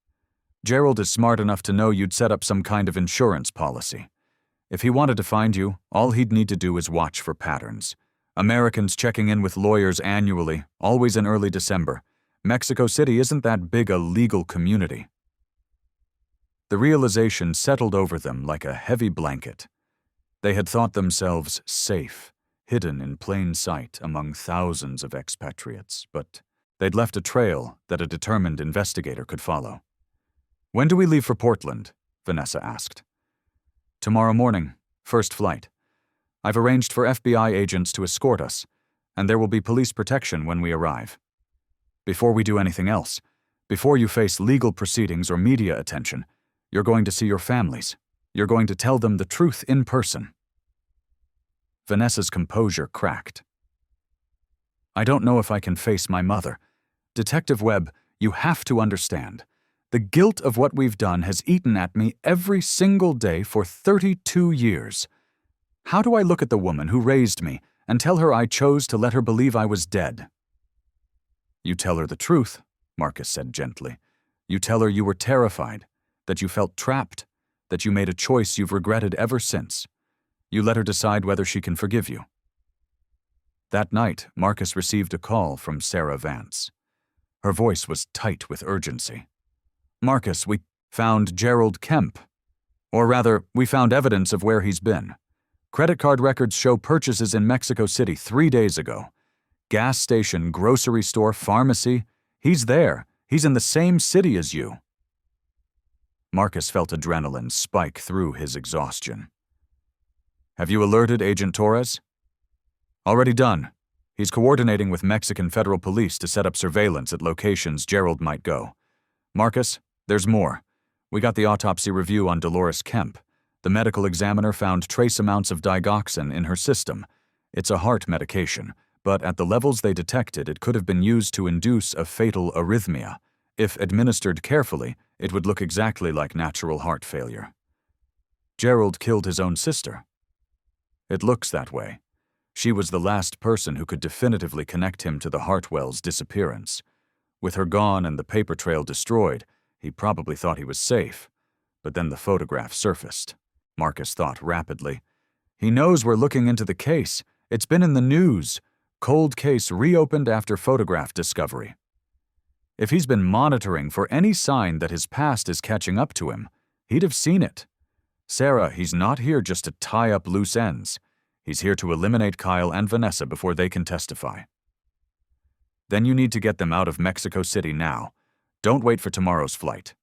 Gerald is smart enough to know you'd set up some kind of insurance policy. If he wanted to find you, all he'd need to do is watch for patterns. Americans checking in with lawyers annually, always in early December. Mexico City isn't that big a legal community. The realization settled over them like a heavy blanket. They had thought themselves safe, hidden in plain sight among thousands of expatriates, but they'd left a trail that a determined investigator could follow. When do we leave for Portland? Vanessa asked. Tomorrow morning, first flight. I've arranged for FBI agents to escort us, and there will be police protection when we arrive. Before we do anything else, before you face legal proceedings or media attention, you're going to see your families. You're going to tell them the truth in person." Vanessa's composure cracked. "I don't know if I can face my mother. Detective Webb, you have to understand. The guilt of what we've done has eaten at me every single day for 32 years. How do I look at the woman who raised me and tell her I chose to let her believe I was dead?" "You tell her the truth," Marcus said gently. "You tell her you were terrified, that you felt trapped, that you made a choice you've regretted ever since. You let her decide whether she can forgive you." That night, Marcus received a call from Sarah Vance. Her voice was tight with urgency. "Marcus, we found Gerald Kemp. Or rather, we found evidence of where he's been. Credit card records show purchases in Mexico City 3 days ago. Gas station, grocery store, pharmacy. He's there. He's in the same city as you." Marcus felt adrenaline spike through his exhaustion. "Have you alerted Agent Torres?" "Already done. He's coordinating with Mexican federal police to set up surveillance at locations Gerald might go. Marcus, there's more. We got the autopsy review on Dolores Kemp. The medical examiner found trace amounts of digoxin in her system. It's a heart medication, but at the levels they detected, it could have been used to induce a fatal arrhythmia. If administered carefully, it would look exactly like natural heart failure." "Gerald killed his own sister." "It looks that way. She was the last person who could definitively connect him to the Hartwells' disappearance. With her gone and the paper trail destroyed, he probably thought he was safe. But then the photograph surfaced." Marcus thought rapidly. "He knows we're looking into the case. It's been in the news. Cold case reopened after photograph discovery. If he's been monitoring for any sign that his past is catching up to him, he'd have seen it. Sarah, he's not here just to tie up loose ends. He's here to eliminate Kyle and Vanessa before they can testify. Then you need to get them out of Mexico City now. Don't wait for tomorrow's flight."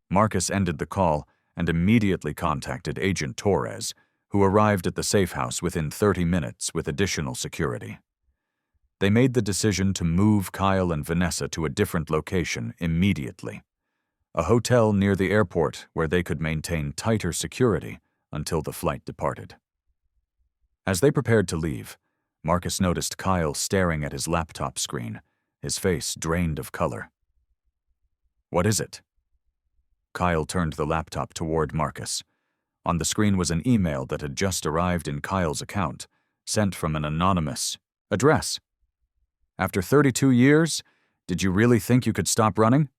Marcus ended the call and immediately contacted Agent Torres, who arrived at the safe house within 30 minutes with additional security. They made the decision to move Kyle and Vanessa to a different location immediately, a hotel near the airport where they could maintain tighter security until the flight departed. As they prepared to leave, Marcus noticed Kyle staring at his laptop screen, his face drained of color. "What is it?" Kyle turned the laptop toward Marcus. On the screen was an email that had just arrived in Kyle's account, sent from an anonymous address. "After 32 years, did you really think you could stop running?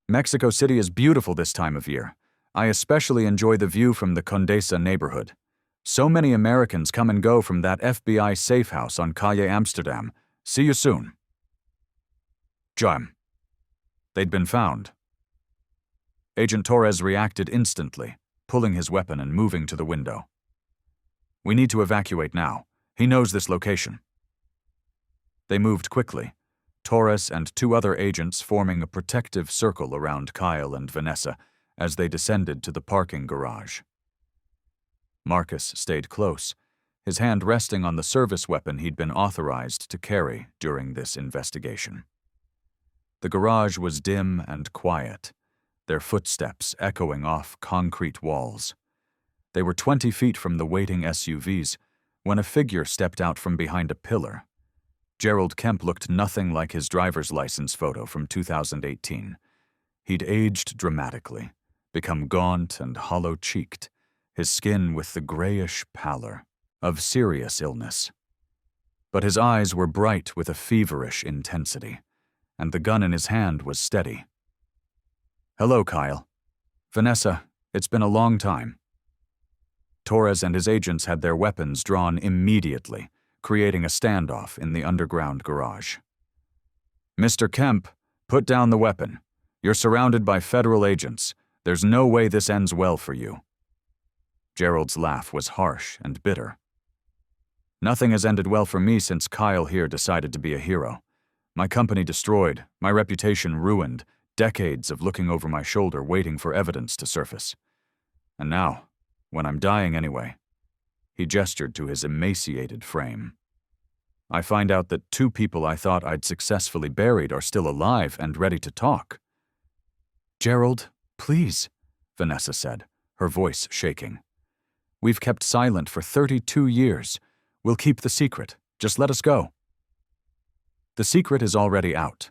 Mexico City is beautiful this time of year. I especially enjoy the view from the Condesa neighborhood. So many Americans come and go from that FBI safe house on Calle Amsterdam. See you soon." Jam. They'd been found. Agent Torres reacted instantly, pulling his weapon and moving to the window. "We need to evacuate now. He knows this location." They moved quickly, Torres and 2 other agents forming a protective circle around Kyle and Vanessa as they descended to the parking garage. Marcus stayed close, his hand resting on the service weapon he'd been authorized to carry during this investigation. The garage was dim and quiet, their footsteps echoing off concrete walls. They were 20 feet from the waiting SUVs when a figure stepped out from behind a pillar. Gerald Kemp looked nothing like his driver's license photo from 2018. He'd aged dramatically, become gaunt and hollow-cheeked, his skin with the grayish pallor of serious illness. But his eyes were bright with a feverish intensity, and the gun in his hand was steady. "Hello, Kyle. Vanessa, it's been a long time." Torres and his agents had their weapons drawn immediately, creating a standoff in the underground garage. "Mr. Kemp, put down the weapon. You're surrounded by federal agents. There's no way this ends well for you." Gerald's laugh was harsh and bitter. "Nothing has ended well for me since Kyle here decided to be a hero. My company destroyed, my reputation ruined, decades of looking over my shoulder waiting for evidence to surface. And now, when I'm dying anyway, He gestured to his emaciated frame. I find out that 2 people I thought I'd successfully buried are still alive and ready to talk. Gerald, please, Vanessa said, her voice shaking. We've kept silent for 32 years. We'll keep the secret. Just let us go. The secret is already out.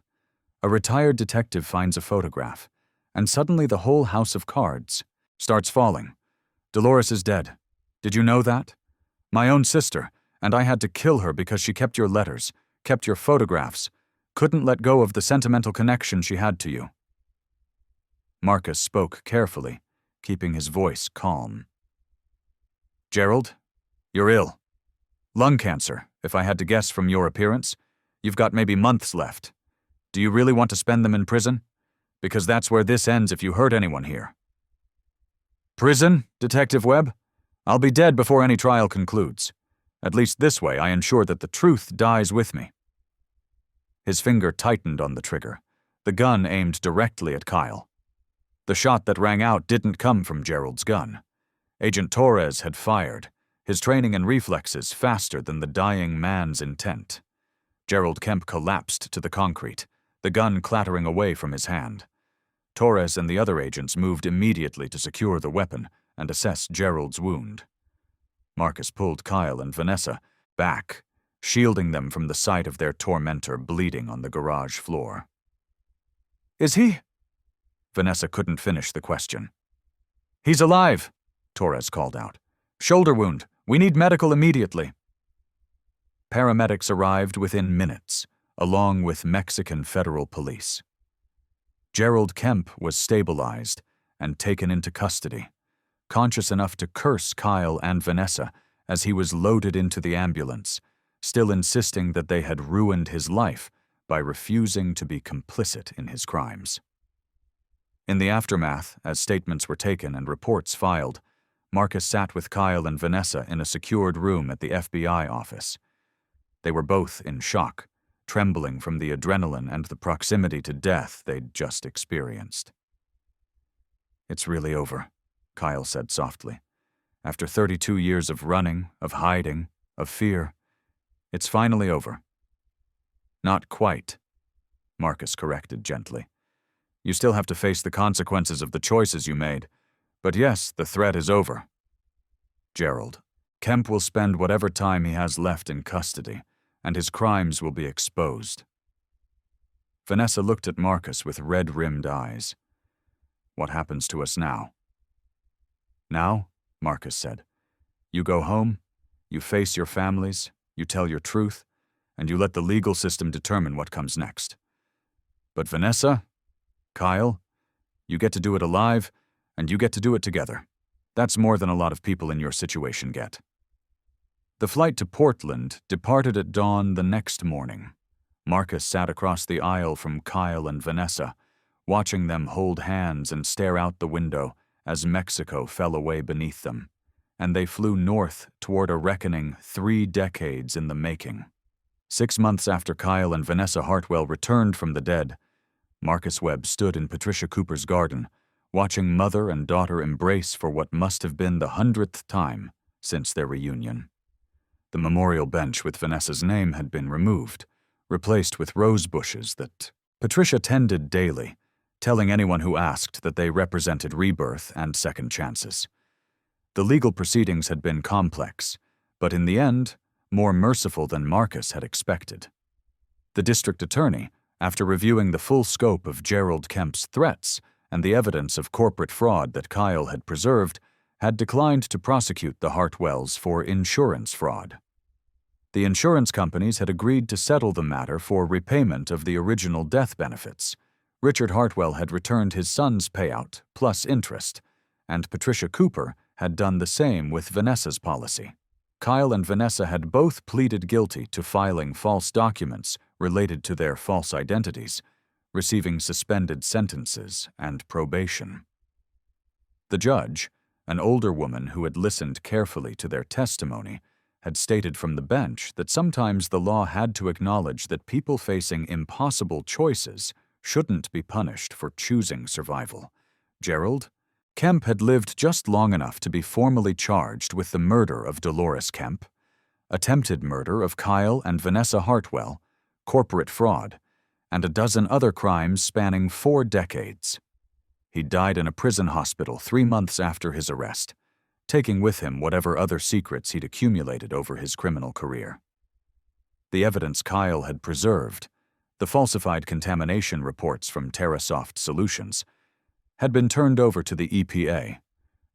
A retired detective finds a photograph, and suddenly the whole house of cards starts falling. Dolores is dead. Did you know that? My own sister, and I had to kill her because she kept your letters, kept your photographs, couldn't let go of the sentimental connection she had to you. Marcus spoke carefully, keeping his voice calm. Gerald, you're ill. Lung cancer, if I had to guess from your appearance. You've got maybe months left. Do you really want to spend them in prison? Because that's where this ends if you hurt anyone here. Prison, Detective Webb? I'll be dead before any trial concludes. At least this way I ensure that the truth dies with me. His finger tightened on the trigger, the gun aimed directly at Kyle. The shot that rang out didn't come from Gerald's gun. Agent Torres had fired, his training and reflexes faster than the dying man's intent. Gerald Kemp collapsed to the concrete, the gun clattering away from his hand. Torres and the other agents moved immediately to secure the weapon and assess Gerald's wound. Marcus pulled Kyle and Vanessa back, shielding them from the sight of their tormentor bleeding on the garage floor. Is he? Vanessa couldn't finish the question. He's alive, Torres called out. Shoulder wound. We need medical immediately. Paramedics arrived within minutes, along with Mexican federal police. Gerald Kemp was stabilized and taken into custody, conscious enough to curse Kyle and Vanessa as he was loaded into the ambulance, still insisting that they had ruined his life by refusing to be complicit in his crimes. In the aftermath, as statements were taken and reports filed, Marcus sat with Kyle and Vanessa in a secured room at the FBI office. They were both in shock, trembling from the adrenaline and the proximity to death they'd just experienced. It's really over, Kyle said softly. After 32 years of running, of hiding, of fear, it's finally over. Not quite, Marcus corrected gently. You still have to face the consequences of the choices you made, but yes, the threat is over. Gerald, Kemp will spend whatever time he has left in custody, and his crimes will be exposed. Vanessa looked at Marcus with red-rimmed eyes. What happens to us now? Now, Marcus said, you go home, you face your families, you tell your truth, and you let the legal system determine what comes next. But Vanessa, Kyle, you get to do it alive, and you get to do it together. That's more than a lot of people in your situation get. The flight to Portland departed at dawn the next morning. Marcus sat across the aisle from Kyle and Vanessa, watching them hold hands and stare out the window as Mexico fell away beneath them, and they flew north toward a reckoning 3 decades in the making. 6 months after Kyle and Vanessa Hartwell returned from the dead, Marcus Webb stood in Patricia Cooper's garden, watching mother and daughter embrace for what must have been the 100th time since their reunion. The memorial bench with Vanessa's name had been removed, replaced with rose bushes that Patricia tended daily, telling anyone who asked that they represented rebirth and second chances. The legal proceedings had been complex, but in the end, more merciful than Marcus had expected. The district attorney, after reviewing the full scope of Gerald Kemp's threats and the evidence of corporate fraud that Kyle had preserved, had declined to prosecute the Hartwells for insurance fraud. The insurance companies had agreed to settle the matter for repayment of the original death benefits. Richard Hartwell had returned his son's payout, plus interest, and Patricia Cooper had done the same with Vanessa's policy. Kyle and Vanessa had both pleaded guilty to filing false documents related to their false identities, receiving suspended sentences and probation. The judge, an older woman who had listened carefully to their testimony, had stated from the bench that sometimes the law had to acknowledge that people facing impossible choices shouldn't be punished for choosing survival. Gerald, Kemp had lived just long enough to be formally charged with the murder of Dolores Kemp, attempted murder of Kyle and Vanessa Hartwell, corporate fraud, and a dozen other crimes spanning 4 decades. He died in a prison hospital 3 months after his arrest, taking with him whatever other secrets he'd accumulated over his criminal career. The evidence Kyle had preserved, the falsified contamination reports from TerraSoft Solutions, had been turned over to the EPA,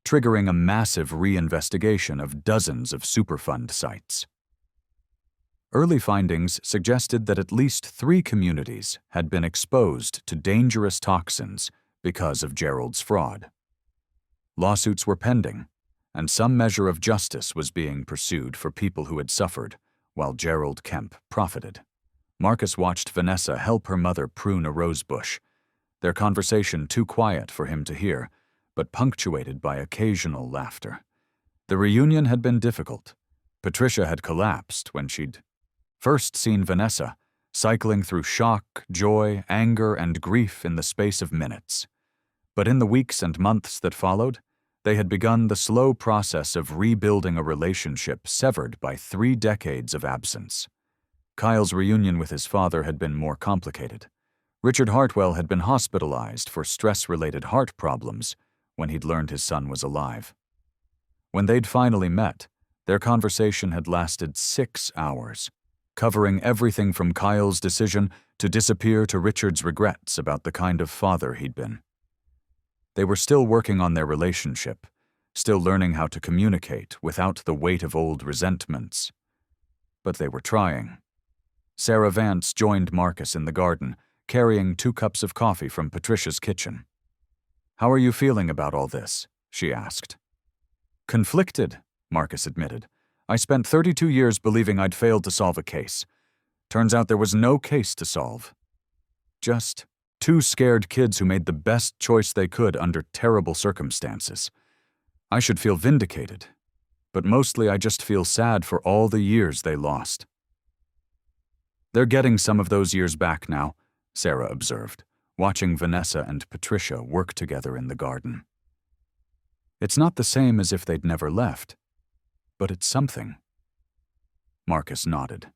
triggering a massive reinvestigation of dozens of Superfund sites. Early findings suggested that at least 3 communities had been exposed to dangerous toxins because of Gerald's fraud. Lawsuits were pending, and some measure of justice was being pursued for people who had suffered, while Gerald Kemp profited. Marcus watched Vanessa help her mother prune a rosebush, their conversation too quiet for him to hear, but punctuated by occasional laughter. The reunion had been difficult. Patricia had collapsed when she'd first seen Vanessa, cycling through shock, joy, anger, and grief in the space of minutes. But in the weeks and months that followed, they had begun the slow process of rebuilding a relationship severed by 3 decades of absence. Kyle's reunion with his father had been more complicated. Richard Hartwell had been hospitalized for stress-related heart problems when he'd learned his son was alive. When they'd finally met, their conversation had lasted 6 hours, covering everything from Kyle's decision to disappear to Richard's regrets about the kind of father he'd been. They were still working on their relationship, still learning how to communicate without the weight of old resentments. But they were trying. Sarah Vance joined Marcus in the garden, carrying 2 cups of coffee from Patricia's kitchen. "How are you feeling about all this?" she asked. "Conflicted," Marcus admitted. "I spent 32 years believing I'd failed to solve a case. Turns out there was no case to solve. Just 2 scared kids who made the best choice they could under terrible circumstances. I should feel vindicated, but mostly I just feel sad for all the years they lost." "They're getting some of those years back now," Sarah observed, watching Vanessa and Patricia work together in the garden. "It's not the same as if they'd never left, but it's something." Marcus nodded.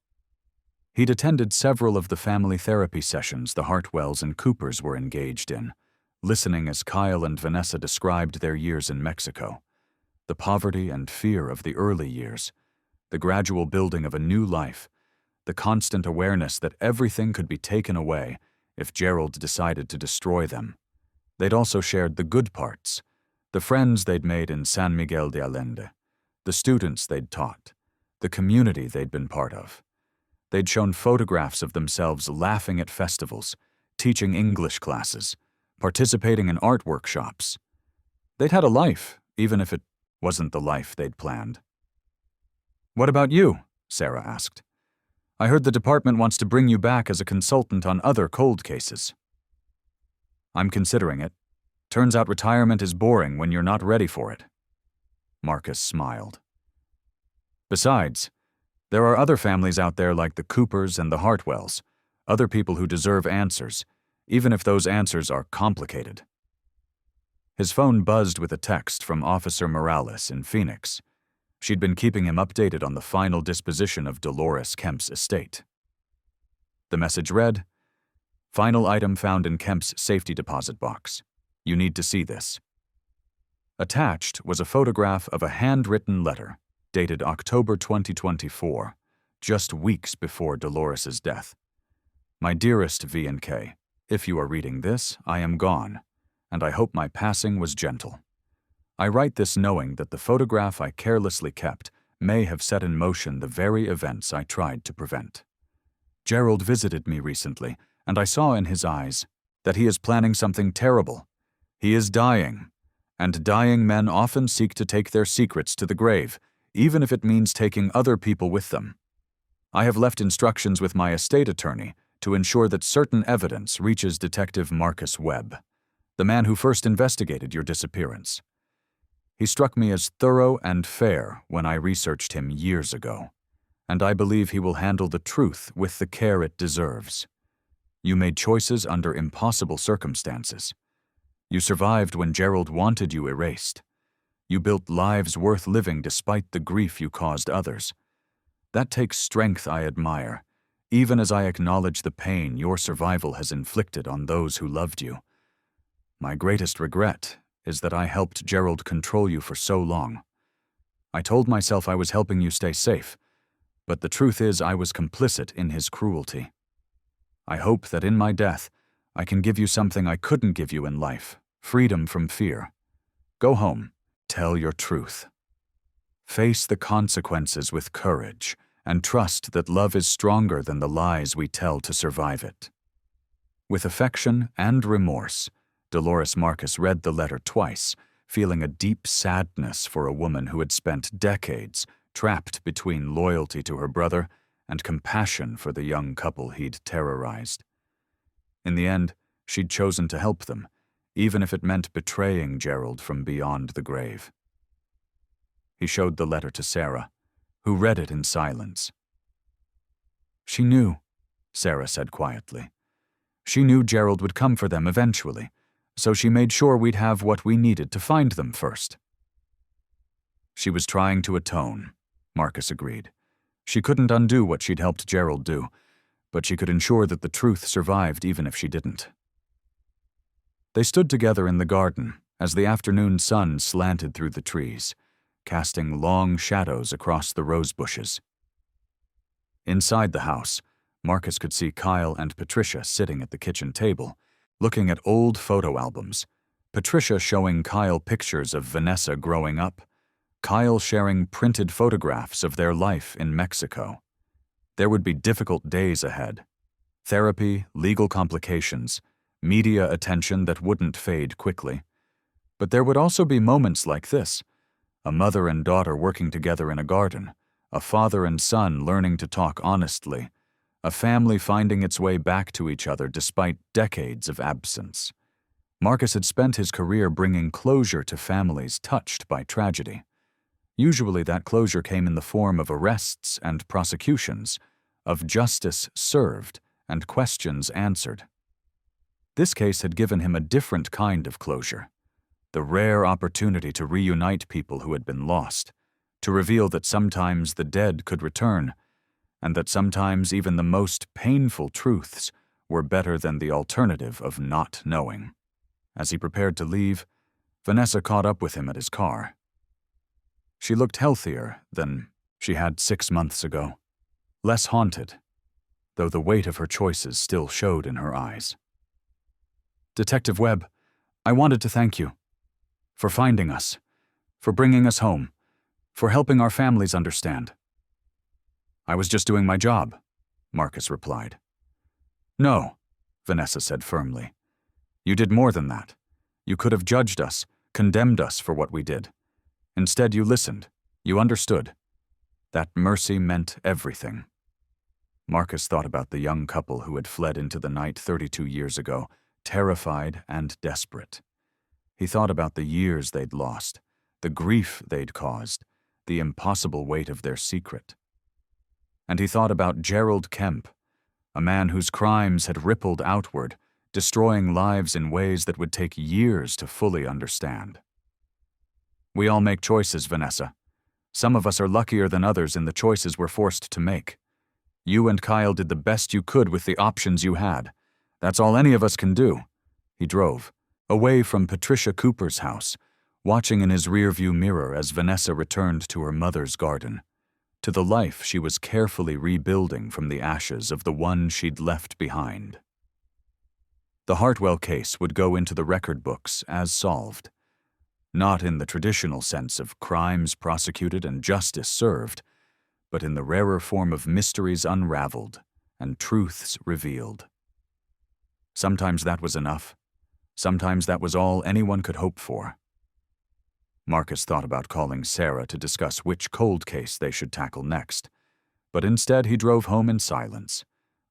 He'd attended several of the family therapy sessions the Hartwells and Coopers were engaged in, listening as Kyle and Vanessa described their years in Mexico, the poverty and fear of the early years, the gradual building of a new life, the constant awareness that everything could be taken away if Gerald decided to destroy them. They'd also shared the good parts, the friends they'd made in San Miguel de Allende, the students they'd taught, the community they'd been part of. They'd shown photographs of themselves laughing at festivals, teaching English classes, participating in art workshops. They'd had a life, even if it wasn't the life they'd planned. "What about you?" Sarah asked. "I heard the department wants to bring you back as a consultant on other cold cases." "I'm considering it. Turns out retirement is boring when you're not ready for it." Marcus smiled. "Besides, there are other families out there like the Coopers and the Hartwells, other people who deserve answers, even if those answers are complicated." His phone buzzed with a text from Officer Morales in Phoenix. She'd been keeping him updated on the final disposition of Dolores Kemp's estate. The message read, "Final item found in Kemp's safety deposit box. You need to see this." Attached was a photograph of a handwritten letter dated October 2024, just weeks before Dolores's death. "My dearest V&K, if you are reading this, I am gone, and I hope my passing was gentle. I write this knowing that the photograph I carelessly kept may have set in motion the very events I tried to prevent. Gerald visited me recently, and I saw in his eyes that he is planning something terrible. He is dying, and dying men often seek to take their secrets to the grave, even if it means taking other people with them. I have left instructions with my estate attorney to ensure that certain evidence reaches Detective Marcus Webb, the man who first investigated your disappearance. He struck me as thorough and fair when I researched him years ago, and I believe he will handle the truth with the care it deserves. You made choices under impossible circumstances. You survived when Gerald wanted you erased. You built lives worth living despite the grief you caused others. That takes strength I admire, even as I acknowledge the pain your survival has inflicted on those who loved you. My greatest regret is that I helped Gerald control you for so long. I told myself I was helping you stay safe, but the truth is I was complicit in his cruelty. I hope that in my death, I can give you something I couldn't give you in life, freedom from fear. Go home, tell your truth. Face the consequences with courage, and trust that love is stronger than the lies we tell to survive it. With affection and remorse, Dolores Marcus read the letter twice, feeling a deep sadness for a woman who had spent decades trapped between loyalty to her brother and compassion for the young couple he'd terrorized. In the end, she'd chosen to help them, even if it meant betraying Gerald from beyond the grave. He showed the letter to Sarah, who read it in silence. She knew, Sarah said quietly. She knew Gerald would come for them eventually, so she made sure we'd have what we needed to find them first. She was trying to atone, Marcus agreed. She couldn't undo what she'd helped Gerald do, but she could ensure that the truth survived even if she didn't. They stood together in the garden as the afternoon sun slanted through the trees, casting long shadows across the rose bushes. Inside the house, Marcus could see Kyle and Patricia sitting at the kitchen table, looking at old photo albums, Patricia showing Kyle pictures of Vanessa growing up, Kyle sharing printed photographs of their life in Mexico. There would be difficult days ahead. Therapy, legal complications, media attention that wouldn't fade quickly. But there would also be moments like this, a mother and daughter working together in a garden, a father and son learning to talk honestly, a family finding its way back to each other despite decades of absence. Marcus had spent his career bringing closure to families touched by tragedy. Usually that closure came in the form of arrests and prosecutions, of justice served and questions answered. This case had given him a different kind of closure, the rare opportunity to reunite people who had been lost, to reveal that sometimes the dead could return, and that sometimes even the most painful truths were better than the alternative of not knowing. As he prepared to leave, Vanessa caught up with him at his car. She looked healthier than she had 6 months ago, less haunted, though the weight of her choices still showed in her eyes. Detective Webb, I wanted to thank you for finding us, for bringing us home, for helping our families understand. I was just doing my job, Marcus replied. No, Vanessa said firmly. You did more than that. You could have judged us, condemned us for what we did. Instead, you listened. You understood. That mercy meant everything. Marcus thought about the young couple who had fled into the night 32 years ago, terrified and desperate. He thought about the years they'd lost, the grief they'd caused, the impossible weight of their secret. And he thought about Gerald Kemp, a man whose crimes had rippled outward, destroying lives in ways that would take years to fully understand. We all make choices, Vanessa. Some of us are luckier than others in the choices we're forced to make. You and Kyle did the best you could with the options you had. That's all any of us can do. He drove, away from Patricia Cooper's house, watching in his rearview mirror as Vanessa returned to her mother's garden, to the life she was carefully rebuilding from the ashes of the one she'd left behind. The Hartwell case would go into the record books as solved, not in the traditional sense of crimes prosecuted and justice served, but in the rarer form of mysteries unraveled and truths revealed. Sometimes that was enough. Sometimes that was all anyone could hope for. Marcus thought about calling Sarah to discuss which cold case they should tackle next, but instead he drove home in silence,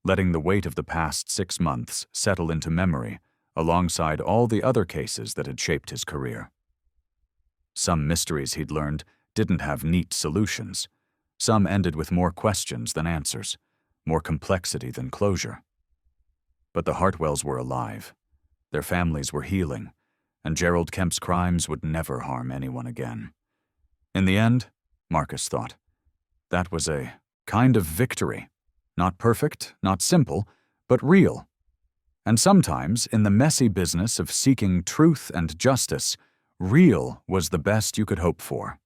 letting the weight of the past 6 months settle into memory alongside all the other cases that had shaped his career. Some mysteries he'd learned didn't have neat solutions. Some ended with more questions than answers, more complexity than closure. But the Hartwells were alive. Their families were healing, and Gerald Kemp's crimes would never harm anyone again. In the end, Marcus thought, that was a kind of victory. Not perfect, not simple, but real. And sometimes, in the messy business of seeking truth and justice, real was the best you could hope for.